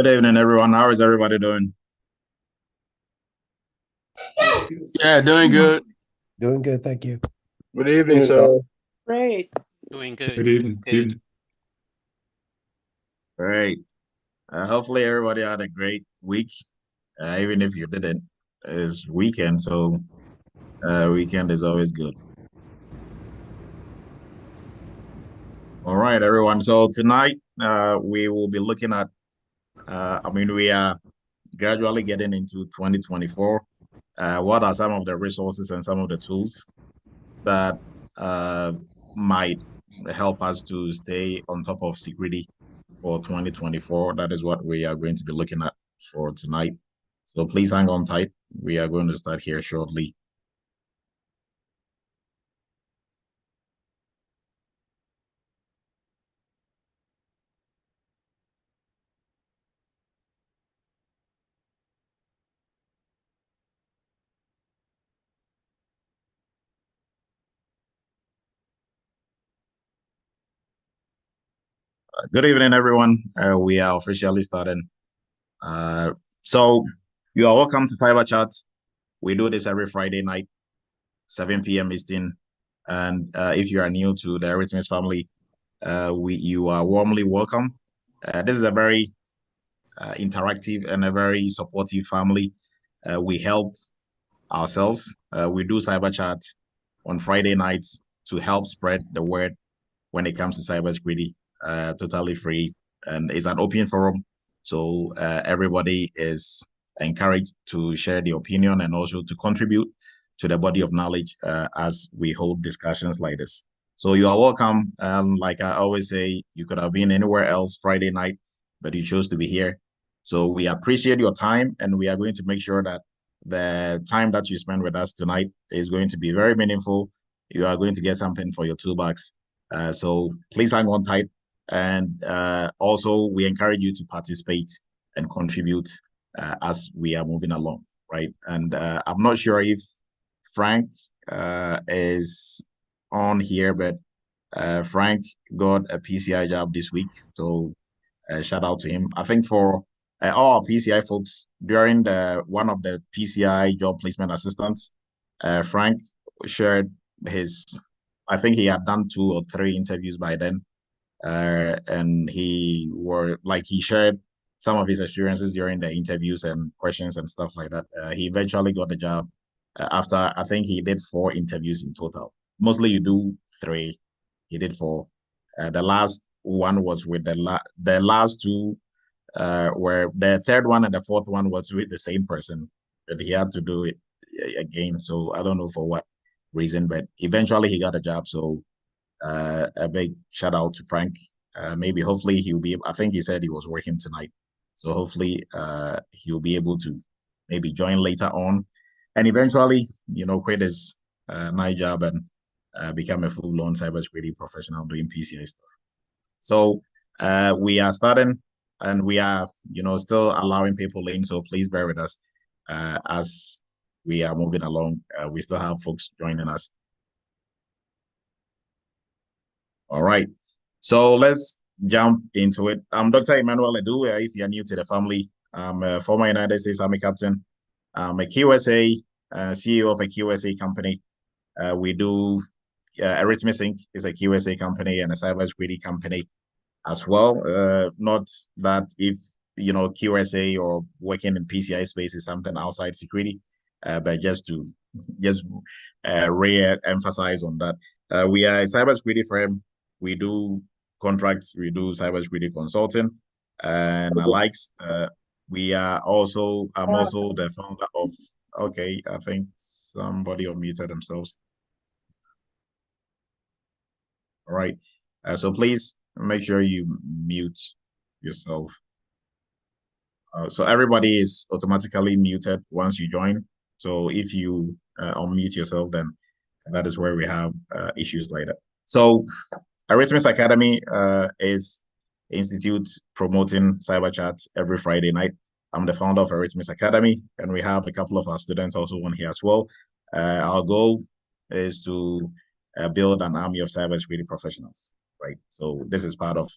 Good evening, everyone. How is everybody doing? Yeah, doing good. Doing good, thank you. Good evening, sir. Great. Doing good. Good evening. Good. Great. Hopefully, everybody had a great week. Even if you didn't, it's weekend, so weekend is always good. All right, everyone. So tonight, we will be looking at. We are gradually getting into 2024. What are some of the resources and some of the tools that might help us to stay on top of security for 2024? That is what we are going to be looking at for tonight. So please hang on tight. We are going to start here shortly. Good evening, everyone. We are officially starting. So you are welcome to Cyber Chat. We do this every Friday night, 7 p.m. Eastern. And if you are new to the Eretmis family, you are warmly welcome. This is a very interactive and a very supportive family. We help ourselves. We do Cyber Chat on Friday nights to help spread the word when it comes to cybersecurity. Totally free, and it's an open forum, so everybody is encouraged to share the opinion and also to contribute to the body of knowledge as we hold discussions like this. So you are welcome. Like I always say, you could have been anywhere else Friday night, but you chose to be here. So we appreciate your time, and we are going to make sure that the time that you spend with us tonight is going to be very meaningful. You are going to get something for your toolbox. So please hang on tight. And also, we encourage you to participate and contribute as we are moving along, right? And I'm not sure if Frank is on here, but Frank got a PCI job this week. So shout out to him. I think for all our PCI folks, during one of the PCI job placement assistants, Frank shared I think he had done 2 or 3 interviews by then. And he shared some of his experiences during the interviews and questions and stuff like that. He eventually got the job after I think he did 4 interviews in total. Mostly you do 3. He did 4. The last one was with the last 2 where the third one and the fourth one was with the same person, but he had to do it again. So I don't know for what reason, but eventually he got a job. So a big shout out to Frank. Maybe hopefully he'll be. I think he said he was working tonight, so hopefully he'll be able to maybe join later on, and eventually quit his night job and become a full-blown cybersecurity professional doing PCI stuff. So we are starting, and we are still allowing people in. So please bear with us as we are moving along. We still have folks joining us. All right, so let's jump into it. I'm Dr. Emmanuel Edu. If you're new to the family, I'm a former United States Army captain. I'm a QSA, CEO of a QSA company. We do Eretmis Inc. is a QSA company and a cybersecurity company as well. Not that if QSA or working in PCI space is something outside security, but just to re-emphasize on that. We are a cybersecurity firm. We do contracts, we do cybersecurity consulting and the likes. I'm also the founder of, okay, I think somebody unmuted themselves. All right. So please make sure you mute yourself. So everybody is automatically muted once you join. So if you unmute yourself, then that is where we have issues like that. So Eretmis Academy is institute promoting cyber chat every Friday night. I'm the founder of Eretmis Academy, and we have a couple of our students also on here as well. Our goal is to build an army of cybersecurity professionals, right? So this is part of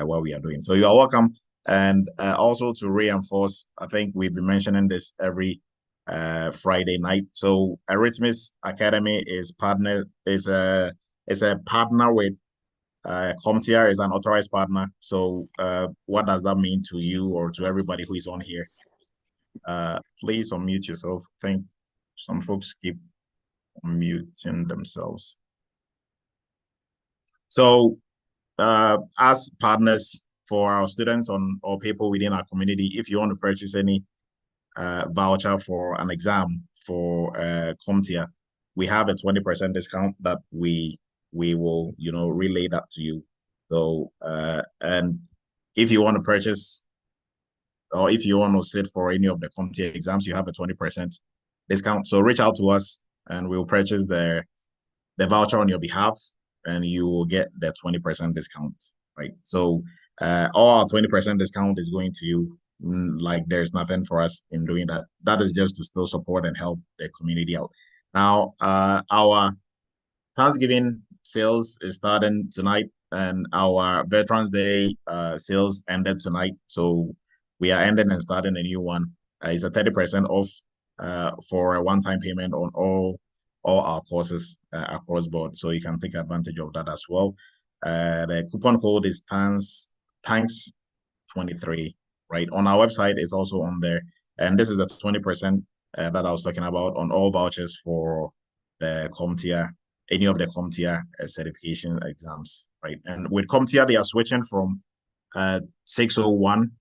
what we are doing. So you are welcome. And also to reinforce, I think we've been mentioning this every Friday night. So Eretmis Academy is a partner with CompTIA, is an authorized partner. So what does that mean to you or to everybody who is on here? Please unmute yourself. I think some folks keep unmuting themselves. So as partners for our students or people within our community, if you want to purchase any voucher for an exam for CompTIA, we have a 20% discount that we will, relay that to you. So and if you want to purchase or if you want to sit for any of the CompTIA exams, you have a 20% discount. So reach out to us and we'll purchase the voucher on your behalf and you will get the 20% discount, right? So all our 20% discount is going to you. Like there's nothing for us in doing that. That is just to still support and help the community out. Now, our Thanksgiving sales is starting tonight, and our Veterans Day sales ended tonight. So we are ending and starting a new one. It's a 30% off for a one-time payment on all our courses across board. So you can take advantage of that as well. The coupon code is thanks 23, right? On our website, it's also on there. And this is the 20% that I was talking about on all vouchers for the CompTIA, any of the CompTIA certification exams, right? And with CompTIA, they are switching from 601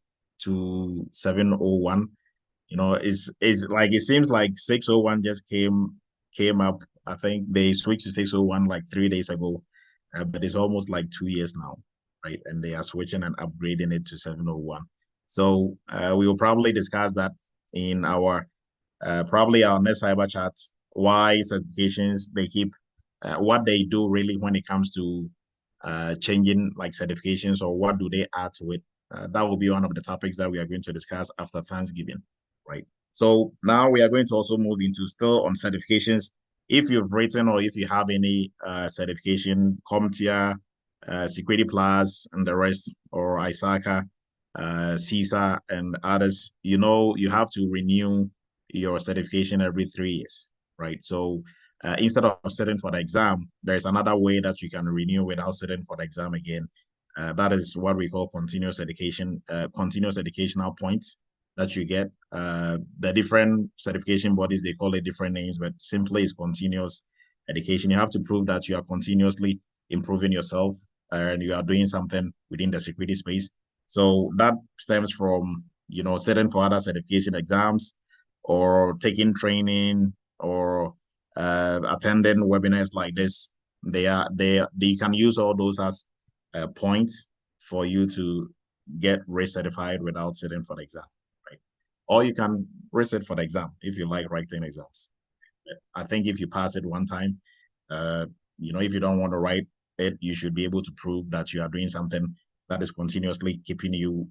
to 701. It's like it seems like 601 just came up. I think they switched to 601 like 3 days ago, but it's almost like 2 years now, right? And they are switching and upgrading it to 701. So we will probably discuss that in our probably our next cyber chat. Why certifications they keep what they do really when it comes to changing like certifications or what do they add to it. That will be one of the topics that we are going to discuss after Thanksgiving, right? So now we are going to also move into still on certifications. If you've written or if you have any certification, CompTIA, Security Plus, and the rest, or ISACA, CISA, and others, you have to renew your certification every 3 years, right? So instead of sitting for the exam, there's another way that you can renew without sitting for the exam again. That is what we call continuous educational points that you get. The different certification bodies, they call it different names, but simply is continuous education. You have to prove that you are continuously improving yourself and you are doing something within the security space. So that stems from, sitting for other certification exams or taking training or attending webinars like this. They can use all those as points for you to get recertified without sitting for the exam, right? Or you can resit for the exam if you like writing exams. I think if you pass it one time, if you don't want to write it, you should be able to prove that you are doing something that is continuously keeping you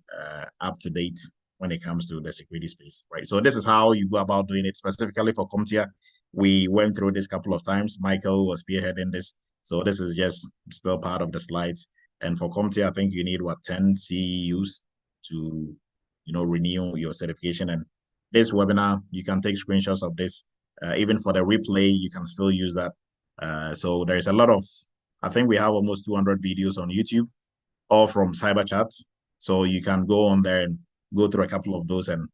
up to date when it comes to the security space, right? So this is how you go about doing it specifically for CompTIA. We went through this a couple of times. Michael was spearheading this. So this is just still part of the slides. And for CompTIA, I think you need 10 CEUs to, renew your certification. And this webinar, you can take screenshots of this. Even for the replay, you can still use that. So there's a lot of, I think we have almost 200 videos on YouTube, all from Cyber Chat. So you can go on there and go through a couple of those and,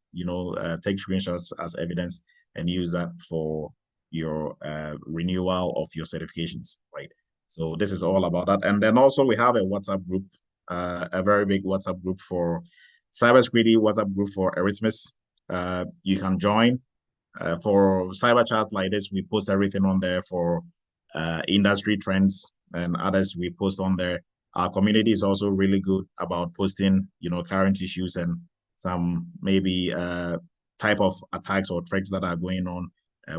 take screenshots as evidence and use that for your renewal of your certifications, right? So this is all about that. And then also we have a WhatsApp group, a very big WhatsApp group for cybersecurity, WhatsApp group for Eretmis. You can join. For cyber chats like this, we post everything on there for industry trends and others we post on there. Our community is also really good about posting, current issues and some maybe type of attacks or threats that are going on.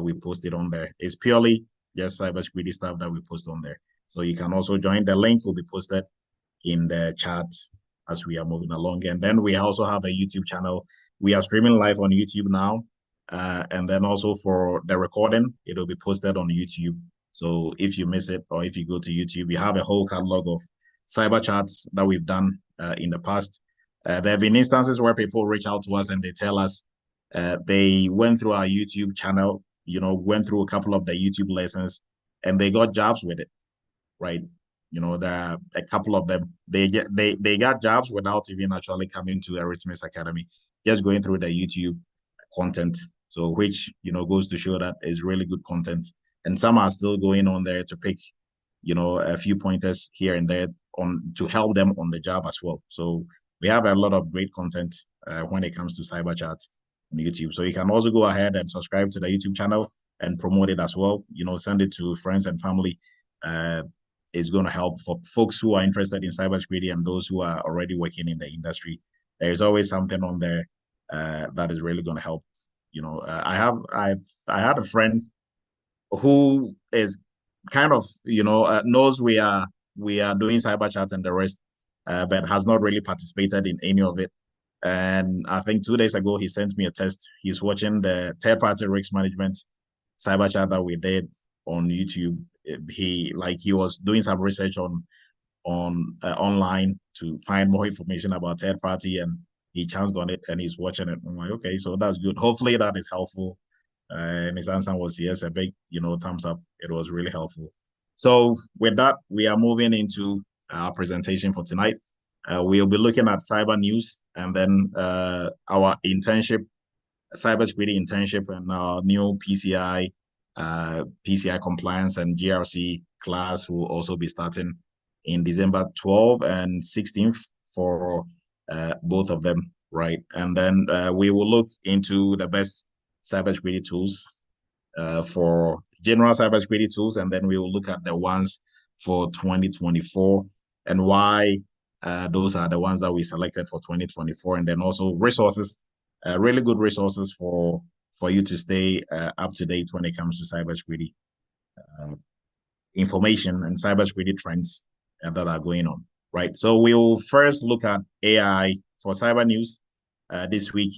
We post it on there. It's purely just cybersecurity stuff that we post on there. So you can also join. The link will be posted in the chat as we are moving along. And then we also have a YouTube channel. We are streaming live on YouTube now. And then also for the recording, it'll be posted on YouTube. So if you miss it or if you go to YouTube, you have a whole catalog of cyber chats that we've done in the past. There have been instances where people reach out to us and they tell us they went through our YouTube channel, went through a couple of the YouTube lessons, and they got jobs with it, right? There are a couple of them. They got jobs without even actually coming to Eretmis Academy, just going through the YouTube content. So which goes to show that is really good content. And some are still going on there to pick, a few pointers here and there on to help them on the job as well. So we have a lot of great content when it comes to cyber chat on YouTube. So you can also go ahead and subscribe to the YouTube channel and promote it as well. Send it to friends and family. Is going to help for folks who are interested in cybersecurity and those who are already working in the industry. There's always something on there that is really going to help. I had a friend who is kind of knows we are doing cyber chat and the rest, but has not really participated in any of it. And I think 2 days ago he sent me a test. He's watching the third-party risk management cyber chat that we did on YouTube. He was doing some research on online to find more information about third party, and he chanced on it and he's watching it. I'm like, okay, so that's good. Hopefully that is helpful. And his answer was yes, a big thumbs up. It was really helpful. So with that, we are moving into our presentation for tonight. We'll be looking at cyber news and then our internship, cybersecurity internship, and our new PCI compliance and GRC class will also be starting in December 12th and 16th for both of them, right? And then we will look into the best cybersecurity tools for general cybersecurity tools, and then we will look at the ones for 2024 and why those are the ones that we selected for 2024, and then also resources, really good resources for you to stay up to date when it comes to cybersecurity information and cybersecurity trends that are going on, right? So we'll first look at AI for cyber news this week.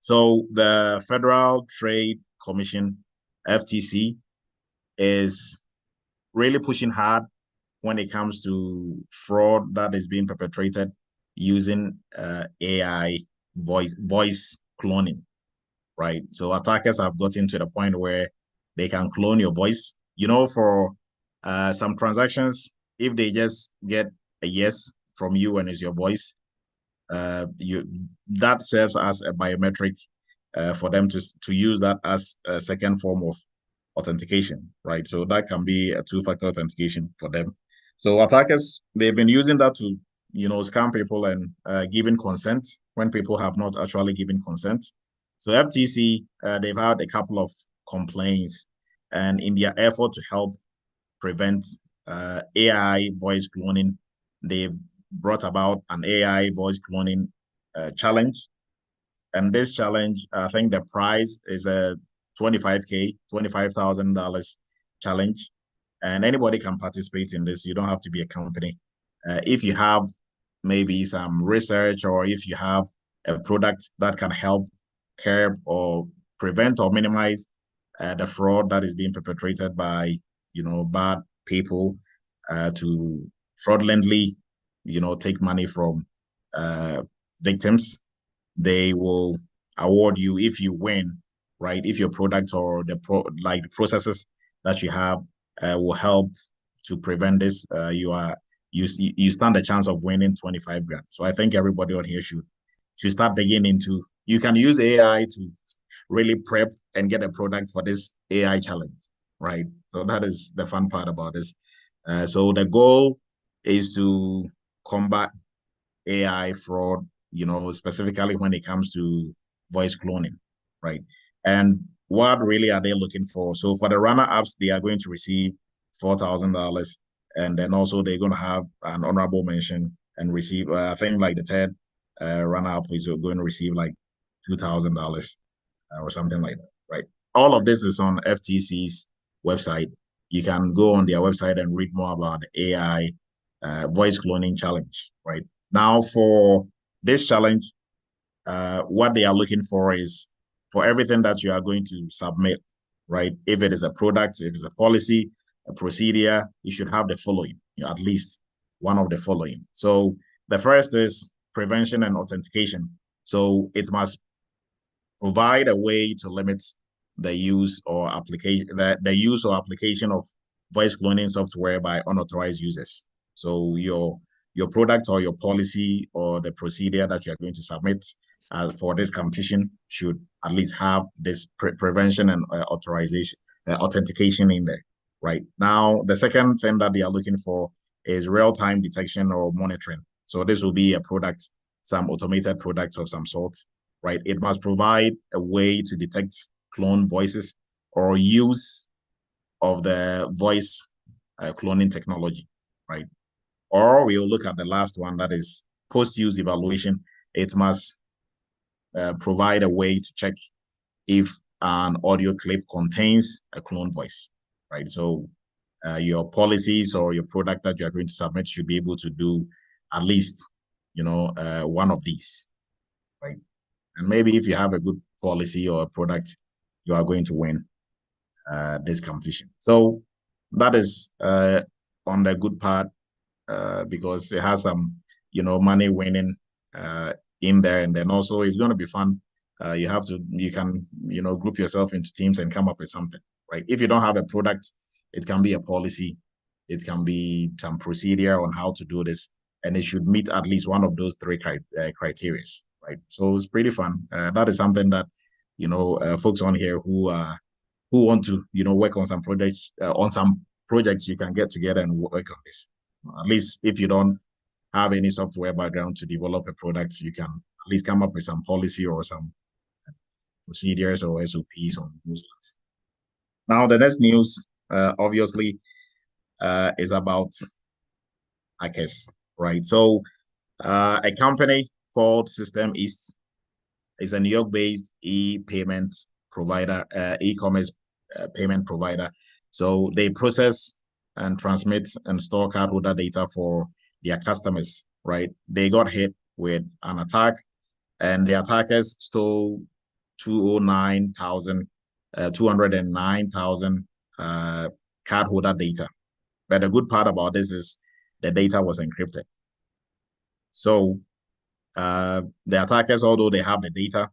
So the Federal Trade Commission, FTC, is really pushing hard when it comes to fraud that is being perpetrated using AI voice cloning, right? So attackers have gotten to the point where they can clone your voice. For some transactions, if they just get a yes from you and it's your voice, that serves as a biometric for them to use that as a second form of authentication, right? So that can be a two-factor authentication for them. So attackers, they've been using that to scam people and giving consent when people have not actually given consent. So FTC, they've had a couple of complaints, and in their effort to help prevent AI voice cloning, they've brought about an AI voice cloning challenge. And this challenge, I think the prize is a $25,000 challenge, and anybody can participate in this. You don't have to be a company. If you have maybe some research, or if you have a product that can help curb or prevent or minimize the fraud that is being perpetrated by bad people to fraudulently take money from victims, they will award you if you win, right? If your product or the processes that you have will help to prevent this, you stand a chance of winning 25 grand. So I think everybody on here should start digging into. You can use AI to really prep and get a product for this AI challenge, right? So that is the fun part about this. So the goal is to combat AI fraud, specifically when it comes to voice cloning, right? And what really are they looking for? So for the runner-ups, they are going to receive $4,000, and then also they're going to have an honorable mention and receive, I think, like the third runner-up is going to receive like $2,000 or something like that, right? All of this is on FTC's website. You can go on their website and read more about the AI voice cloning challenge, right? Now, for this challenge, what they are looking for is for everything that you are going to submit, right? If it is a product, if it's a policy, a procedure, you should have the following, at least one of the following. So the first is prevention and authentication. So it must provide a way to limit the use or application of voice cloning software by unauthorized users. So your product or your policy or the procedure that you're going to submit for this competition should at least have this prevention and authentication in there. Right now, the second thing that they are looking for is real-time detection or monitoring. So this will be a product, some automated product of some sort, right? It must provide a way to detect clone voices or use of the voice cloning technology, right? Or we'll look at the last one, that is post-use evaluation. It must provide a way to check if an audio clip contains a clone voice, right? So your policies or your product that you are going to submit should be able to do at least, one of these, right? And maybe if you have a good policy or a product, you are going to win this competition. So that is on the good part because it has some, money winning in there, and then also it's going to be fun. You can, group yourself into teams and come up with something, right? If you don't have a product, it can be a policy, it can be some procedure on how to do this, and it should meet at least one of those three criteria, right? So it's pretty fun. That is something that, folks on here who want to, work on some projects, you can get together and work on this. At least if you don't have any software background to develop a product, you can at least come up with some policy or some procedures or SOPs on those things. Now, the next news, obviously, is about hackers, right? So, a company called System East is a New York-based e-payment provider, e-commerce payment provider. So they process and transmit and store cardholder data for their customers, right? They got hit with an attack, and the attackers stole 209,000 cardholder data. But the good part about this is the data was encrypted. So the attackers, although they have the data,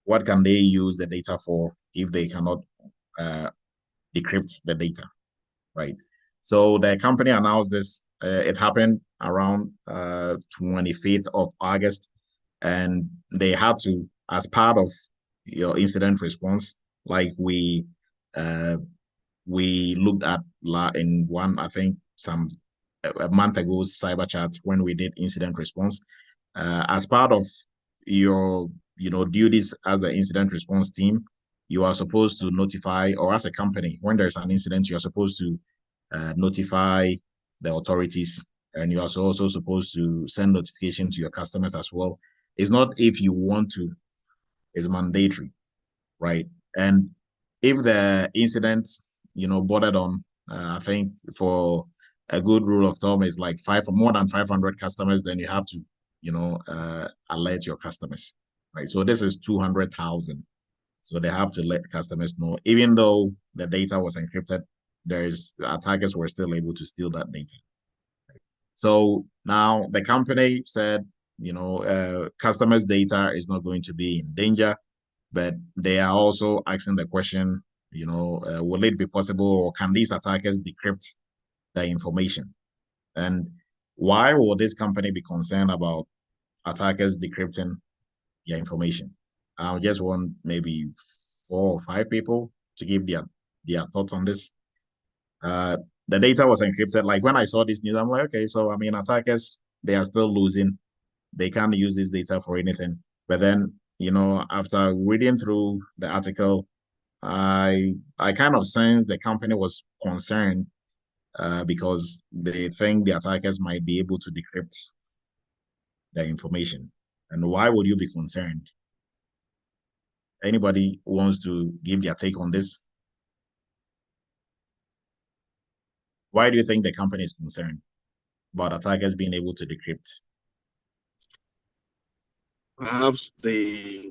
what can they use the data for if they cannot decrypt the data, right? So the company announced this. It happened around 25th of August, and they had to, as part of your incident response, like we looked at in one, I think a month ago, Cyber Chat, when we did incident response, as part of your duties as the incident response team, you are supposed to notify, or as a company, when there's an incident, you are supposed to notify the authorities, and you are also supposed to send notification to your customers as well. It's not if you want to, it's mandatory, right? And if the incident, bordered on, I think for a good rule of thumb is like more than 500 customers, then you have to, alert your customers, right? So this is 200,000. So they have to let customers know, even though the data was encrypted, the attackers were still able to steal that data. So now the company said, customers' data is not going to be in danger, but they are also asking the question, will it be possible, or can these attackers decrypt the information? And why will this company be concerned about attackers decrypting your information? I just want maybe 4 or 5 people to give their thoughts on this. The data was encrypted. Like when I saw this news, I'm like, okay, so I mean, attackers, they are still losing. They can't use this data for anything. But then, after reading through the article, I kind of sensed the company was concerned because they think the attackers might be able to decrypt the information. And why would you be concerned? Anybody wants to give their take on this? Why do you think the company is concerned about attackers being able to decrypt? Perhaps those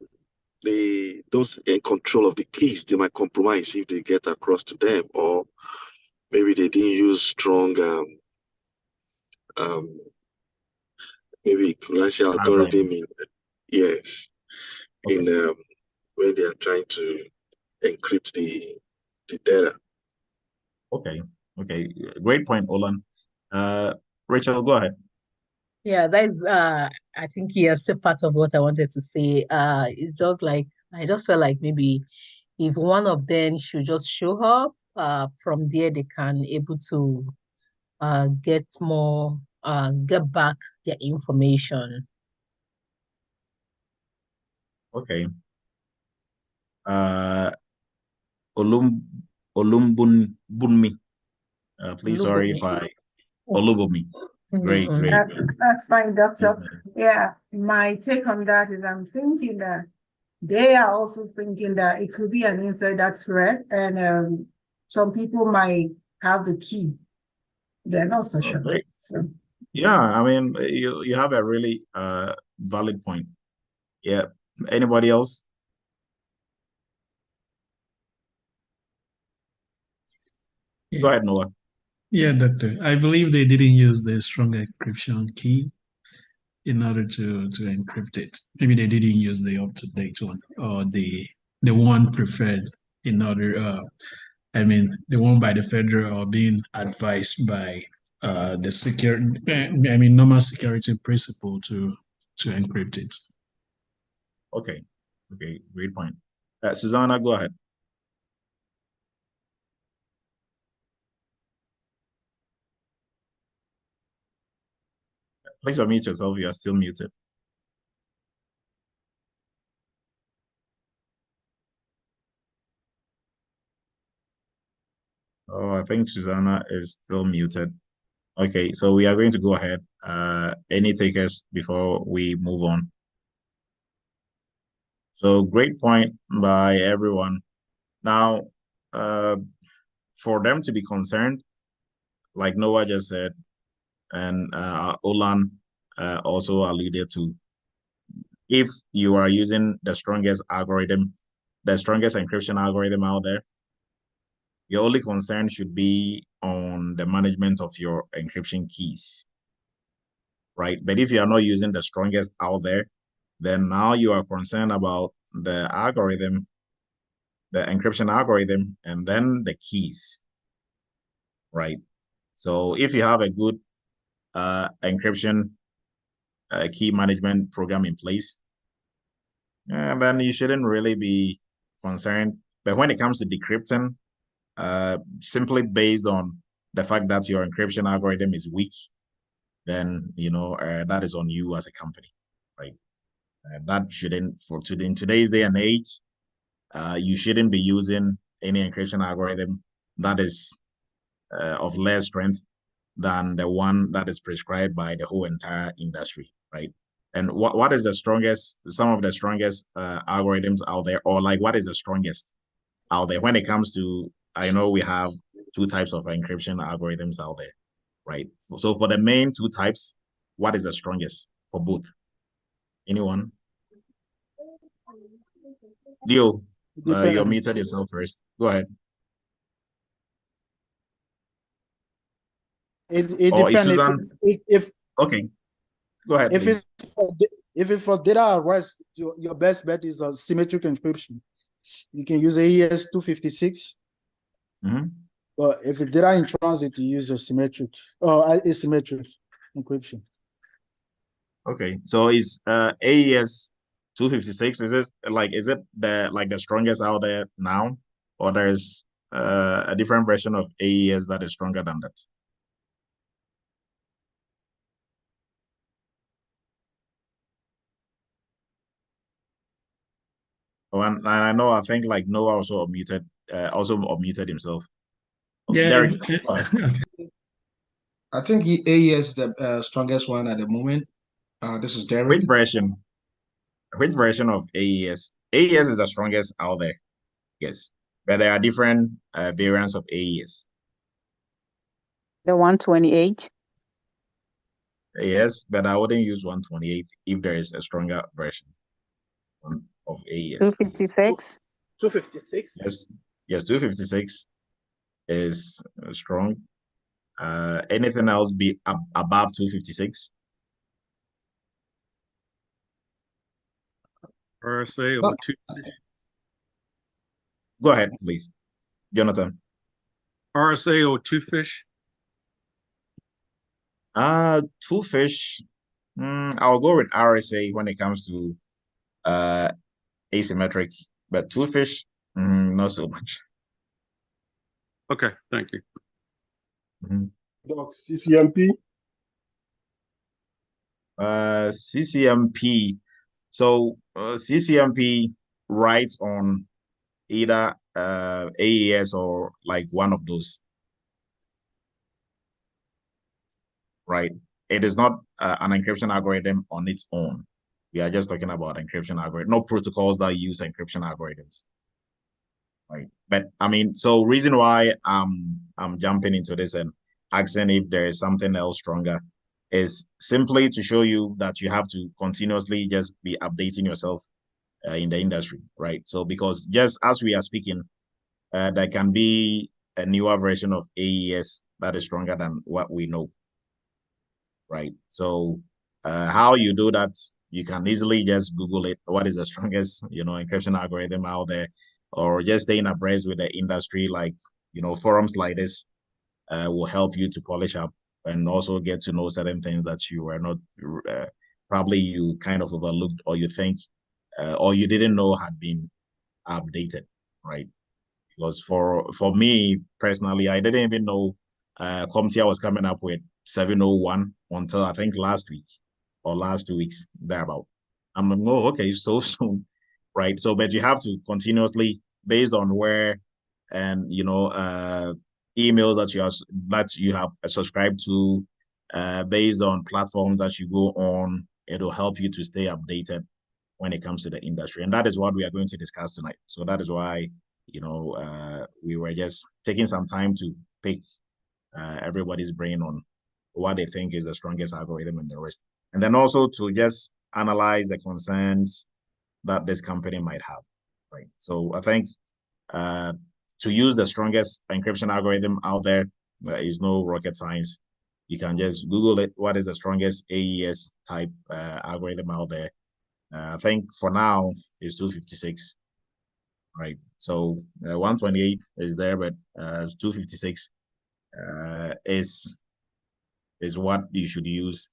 in control of the keys, they might compromise if they get across to them, or maybe they didn't use strong maybe financial algorithm in, yes, in when they are trying to encrypt the data. Okay. Great point, Olan. Rachel, go ahead. Yeah, that is I think yes, a part of what I wanted to say. It's just like I just felt like maybe if one of them should just show up, from there they can able to get more get back their information. Okay. Olum Olumbunmi. Please, sorry if I Olubumi. Great. That's fine, Doctor. Yeah, my take on that is I'm thinking that they are also thinking that it could be an insider threat, and some people might have the key. They're not so sure. Great. So. Yeah, I mean, you have a really valid point. Yeah. Anybody else? Yeah. Go ahead, Noah. Yeah, Doctor. I believe they didn't use the strong encryption key in order to encrypt it. Maybe they didn't use the up-to-date one or the one preferred in order. I mean, the one by the federal or being advised by the security. I mean, normal security principle to encrypt it. Okay, great point. Susanna, go ahead. Please unmute yourself. You are still muted. Oh, I think Susanna is still muted. Okay, so we are going to go ahead. Any takers before we move on? So great point by everyone. Now, for them to be concerned, like Noah just said, and Olan also alluded to, if you are using the strongest algorithm, the strongest encryption algorithm out there, your only concern should be on the management of your encryption keys, right? But if you are not using the strongest out there, then now you are concerned about the algorithm, the encryption algorithm, and then the keys, right? So if you have a good encryption key management program in place, then you shouldn't really be concerned. But when it comes to decrypting, simply based on the fact that your encryption algorithm is weak, then that is on you as a company, right? That shouldn't in today's day and age, you shouldn't be using any encryption algorithm that is of less strength than the one that is prescribed by the whole entire industry, right? And what is the strongest, some of the strongest algorithms out there, or like what is the strongest out there when it comes to, I know we have two types of encryption algorithms out there, right? So for the main two types, what is the strongest for both? Anyone? Leo, you muted yourself first. Go ahead. It depends if okay, go ahead. If it's for data arrest, your best bet is a symmetric encryption. You can use AES 256. Mm-hmm. But if it's data in transit, you use a symmetric or asymmetric encryption. Okay, so is AES 256, is it the strongest out there now, or there's a different version of AES that is stronger than that? Oh, and I know, I think like Noah also unmuted himself. Yeah. Derek, I think AES is the strongest one at the moment. This is Derek. Which version of AES? AES is the strongest out there, yes. But there are different variants of AES. The 128. Yes, but I wouldn't use 128 if there is a stronger version of AES. 256. 256. Yes, 256 is strong. Anything else be above 256? RSA Oh. or two Go ahead, please, Jonathan. RSA or two fish? Two fish. I'll go with RSA when it comes to asymmetric, but two fish, not so much. Okay, thank you. Doc, CCMP. CCMP. So CCMP writes on either AES or like one of those, right? It is not an encryption algorithm on its own. We are just talking about encryption algorithm, no protocols that use encryption algorithms, right? But I mean, so reason why I'm jumping into this and asking if there is something else stronger is simply to show you that you have to continuously just be updating yourself in the industry, right? So because just as we are speaking, there can be a newer version of AES that is stronger than what we know, right? So how you do that, you can easily just Google it. What is the strongest, encryption algorithm out there, or just staying abreast with the industry, like, forums like this will help you to polish up and also get to know certain things that you were not, probably you kind of overlooked, or you think, or you didn't know had been updated, right? Because for me personally, I didn't even know CompTIA was coming up with 701 until I think last week or last 2 weeks, thereabout. I'm like, oh, okay, so soon, right? So, but you have to continuously, based on where and emails that you have subscribed to, based on platforms that you go on, it'll help you to stay updated when it comes to the industry, and that is what we are going to discuss tonight. So that is why we were just taking some time to pick everybody's brain on what they think is the strongest algorithm and the rest. And then also to just analyze the concerns that this company might have, right? So I think to use the strongest encryption algorithm out there is no rocket science. You can just Google it. What is the strongest AES type algorithm out there? I think for now it's 256. Right. So 128 is there, but 256 is what you should use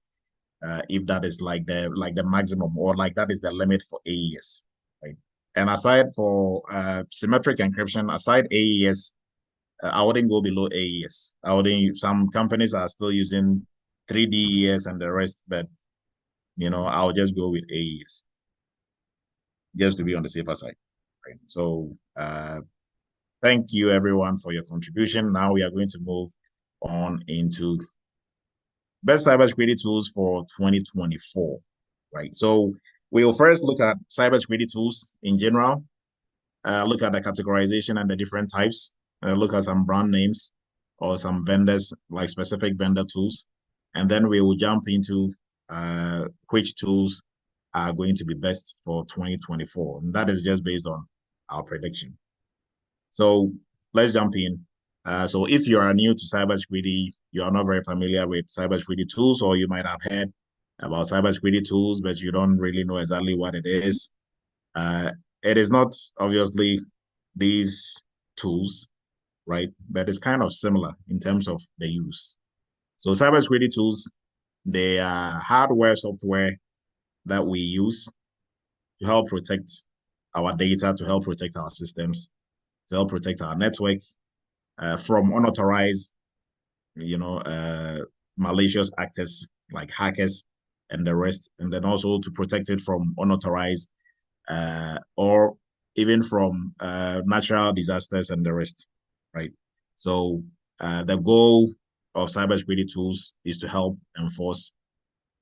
if that is like the maximum, or like that is the limit for AES. Right. And aside for symmetric encryption, aside AES, I wouldn't go below AES. I wouldn't. Some companies are still using 3DES and the rest, but I'll just go with AES just to be on the safer side. Right. So thank you everyone for your contribution. Now we are going to move on into best cybersecurity tools for 2024, right? So we'll first look at cybersecurity tools in general, look at the categorization and the different types, look at some brand names or some vendors, like specific vendor tools, and then we will jump into which tools are going to be best for 2024. And that is just based on our prediction. So let's jump in. So if you are new to cybersecurity, you are not very familiar with cybersecurity tools, or you might have heard about cybersecurity tools, but you don't really know exactly what it is. It is not obviously these tools, right? But it's kind of similar in terms of the use. So cybersecurity tools, they are hardware, software that we use to help protect our data, to help protect our systems, to help protect our network from unauthorized, malicious actors like hackers and the rest, and then also to protect it from unauthorized or even from natural disasters and the rest, right? So the goal of cybersecurity tools is to help enforce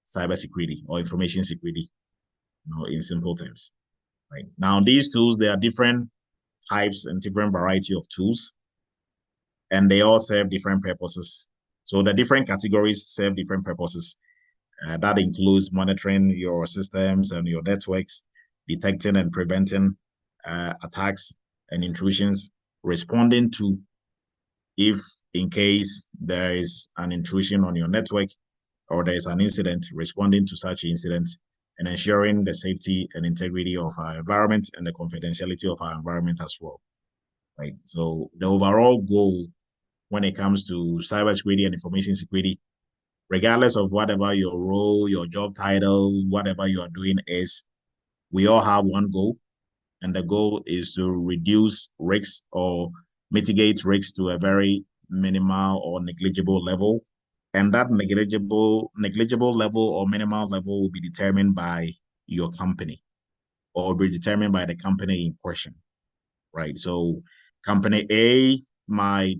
cybersecurity or information security, in simple terms, right? Now, these tools, there are different types and different variety of tools, and they all serve different purposes. So the different categories serve different purposes. That includes monitoring your systems and your networks, detecting and preventing attacks and intrusions, responding to, if in case there is an intrusion on your network or there is an incident, responding to such incidents, and ensuring the safety and integrity of our environment and the confidentiality of our environment as well, right? So the overall goal when it comes to cybersecurity and information security, regardless of whatever your role, your job title, whatever you are doing is, we all have one goal, and the goal is to reduce risks or mitigate risks to a very minimal or negligible level. And that negligible level or minimal level will be determined by your company or be determined by the company in question, right? So company A might,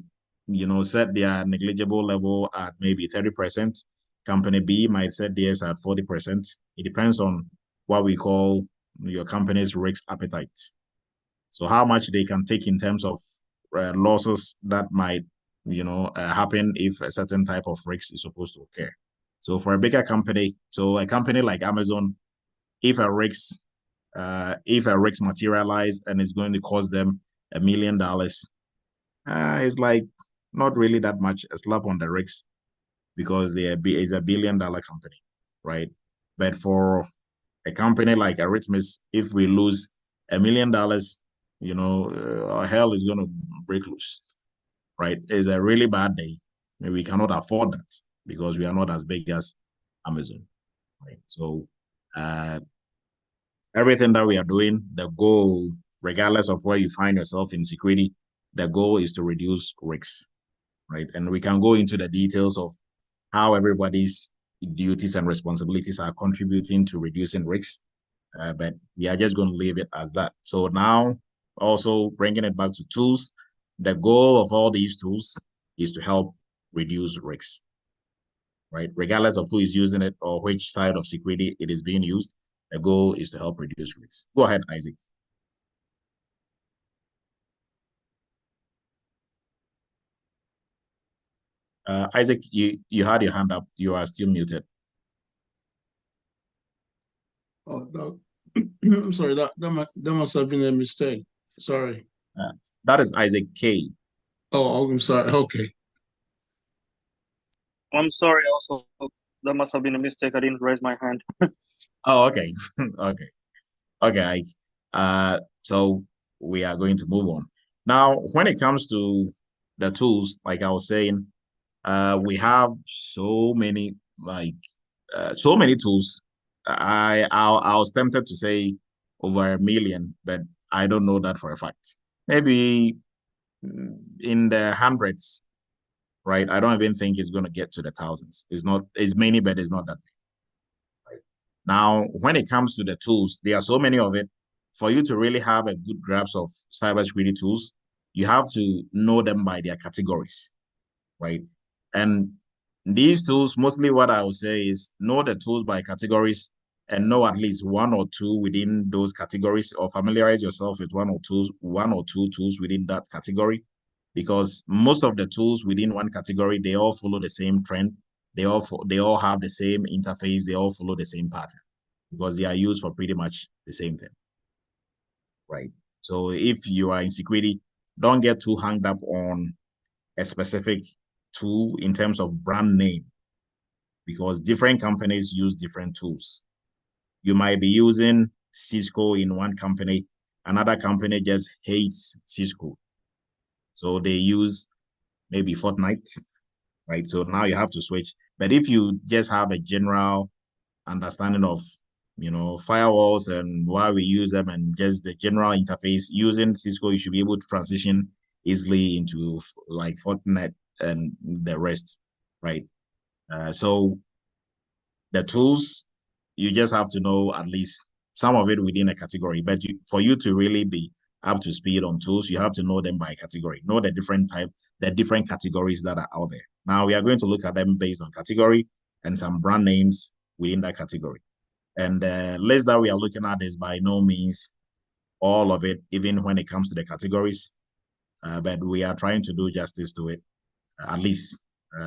set their negligible level at maybe 30%. Company B might set theirs at 40%. It depends on what we call your company's risk appetite. So how much they can take in terms of losses that might, happen if a certain type of risk is supposed to occur. So for a bigger company, so a company like Amazon, if a risk materialize and it's going to cost them $1 million, it's like not really that much a slap on the risk because is a $1 billion company, right? But for a company like Eretmis, if we lose $1 million, our hell is going to break loose, right? It's a really bad day. We cannot afford that because we are not as big as Amazon, right? So everything that we are doing, the goal, regardless of where you find yourself in security, the goal is to reduce risks, right? And we can go into the details of how everybody's duties and responsibilities are contributing to reducing risks. But we are just going to leave it as that. So now, also bringing it back to tools, the goal of all these tools is to help reduce risks, right? Regardless of who is using it or which side of security it is being used, the goal is to help reduce risks. Go ahead, Isaac. Isaac, you had your hand up. You are still muted. Oh, no. I'm sorry. That must have been a mistake. Sorry. That is Isaac K. Oh, I'm sorry. Okay. I'm sorry. Also, that must have been a mistake. I didn't raise my hand. Oh, okay. Okay. So we are going to move on. Now, when it comes to the tools, like I was saying, we have so many tools. I was tempted to say over 1 million, but I don't know that for a fact. Maybe in the hundreds, right? I don't even think it's going to get to the thousands. It's many, but it's not that many. Right? Now, when it comes to the tools, there are so many of it. For you to really have a good grasp of cybersecurity tools, you have to know them by their categories, right? And these tools, mostly what I would say is know the tools by categories and know at least one or two within those categories, or familiarize yourself with one or two tools within that category, because most of the tools within one category, they all follow the same trend. They all have the same interface. They all follow the same pattern because they are used for pretty much the same thing, right? So if you are in security, don't get too hung up on a specific tool in terms of brand name, because different companies use different tools. You might be using Cisco in one company, another company just hates Cisco. So they use maybe Fortnite, right? So now you have to switch. But if you just have a general understanding of, firewalls and why we use them and just the general interface using Cisco, you should be able to transition easily into like Fortnite and the rest, right? So the tools, you just have to know at least some of it within a category. But for you to really be up to speed on tools, you have to know them by category, know the different categories that are out there. Now we are going to look at them based on category and some brand names within that category. And the list that we are looking at is by no means all of it, even when it comes to the categories. But we are trying to do justice to it, at least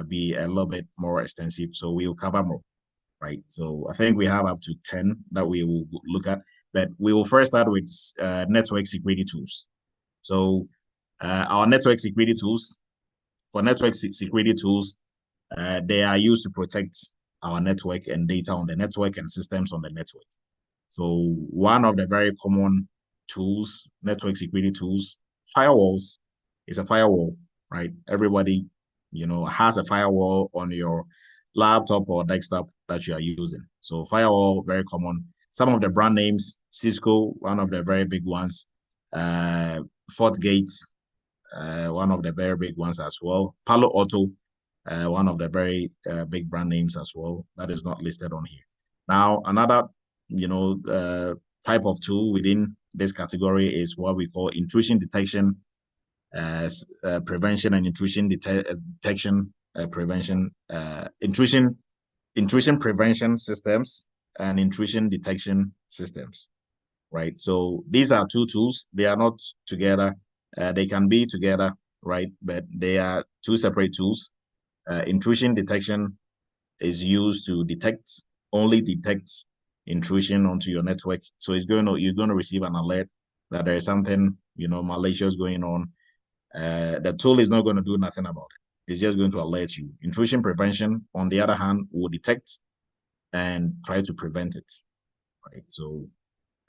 be a little bit more extensive. So we will cover more, right? So I think we have up to 10 that we will look at, but we will first start with network security tools. So our network security tools, for network security tools, they are used to protect our network and data on the network and systems on the network. So one of the very common tools, network security tools, firewalls, is a firewall, right? Everybody, has a firewall on your laptop or desktop that you are using. So firewall, very common. Some of the brand names, Cisco, one of the very big ones, FortiGate, one of the very big ones as well. Palo Alto, one of the very big brand names as well. That is not listed on here. Now, another, type of tool within this category is what we call intrusion detection, prevention and intrusion detection, prevention, intrusion prevention systems and intrusion detection systems, right? So these are two tools. They are not together. They can be together, right? But they are two separate tools. Intrusion detection is used to only detect intrusion onto your network. So you're going to receive an alert that there is something, malicious going on. The tool is not going to do nothing about it. It's just going to alert you. Intrusion prevention, on the other hand, will detect and try to prevent it, right? So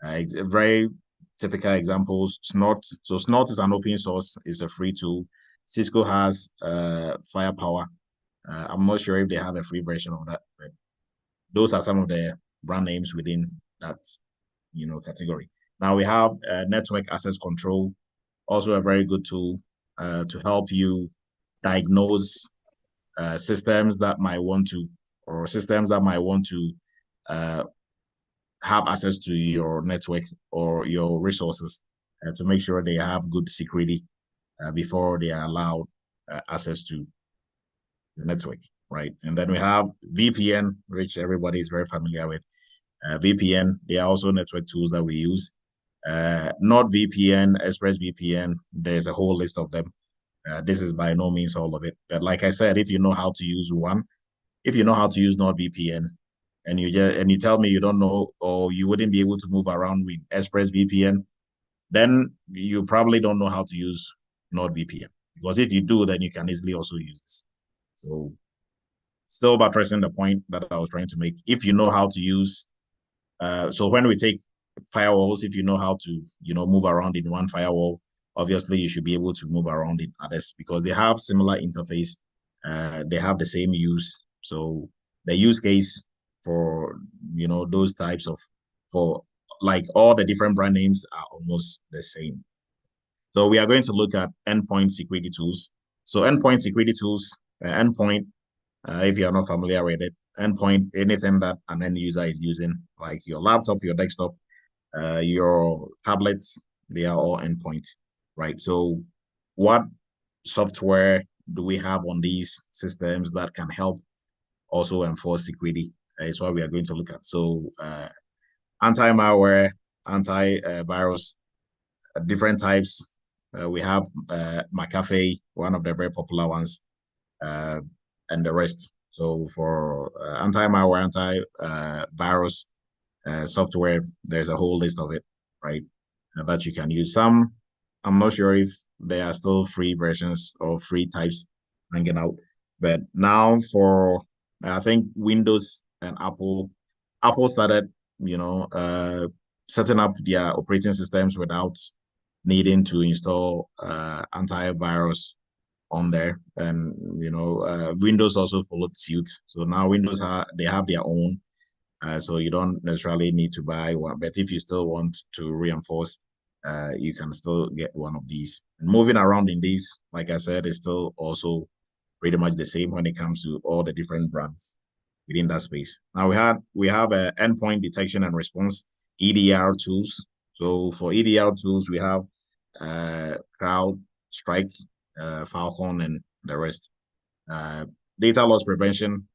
very typical examples, Snort. So Snort is an open source, it's a free tool. Cisco has Firepower. I'm not sure if they have a free version of that, but those are some of the brand names within that, category. Now we have network access control, also a very good tool to help you diagnose systems that might want to have access to your network or your resources to make sure they have good security before they are allowed access to the network, right? And then we have VPN, which everybody is very familiar with. VPN, they are also network tools that we use. NordVPN, ExpressVPN, there's a whole list of them. This is by no means all of it. But like I said, if you know how to use NordVPN, and you tell me you don't know or you wouldn't be able to move around with ExpressVPN, then you probably don't know how to use NordVPN. Because if you do, then you can easily also use this. So still buttressing the point that I was trying to make. If you know how to use, so when we take firewalls, if you know how to, move around in one firewall, obviously you should be able to move around in others because they have similar interface. They have the same use. So the use case for, those types of, for like all the different brand names are almost the same. So we are going to look at endpoint security tools. So endpoint security tools, endpoint, if you are not familiar with it, endpoint, anything that an end user is using, like your laptop, your desktop, your tablets, they are all endpoint, right? So what software do we have on these systems that can help also enforce security is what we are going to look at. So anti-malware, anti-virus, different types. We have McAfee, one of the very popular ones, and the rest. So for anti-malware, anti-virus software, there's a whole list of it, right? That you can use. Some, I'm not sure if there are still free versions or free types hanging out. But now for, I think Windows and Apple started, setting up their operating systems without needing to install antivirus on there, and Windows also followed suit. So now Windows they have their own, so you don't necessarily need to buy one. But if you still want to reinforce, you can still get one of these. And moving around in these, like I said, is still also pretty much the same when it comes to all the different brands within that space. Now we have endpoint detection and response, EDR tools. So for EDR tools, we have CrowdStrike, Falcon, and the rest. Data loss prevention.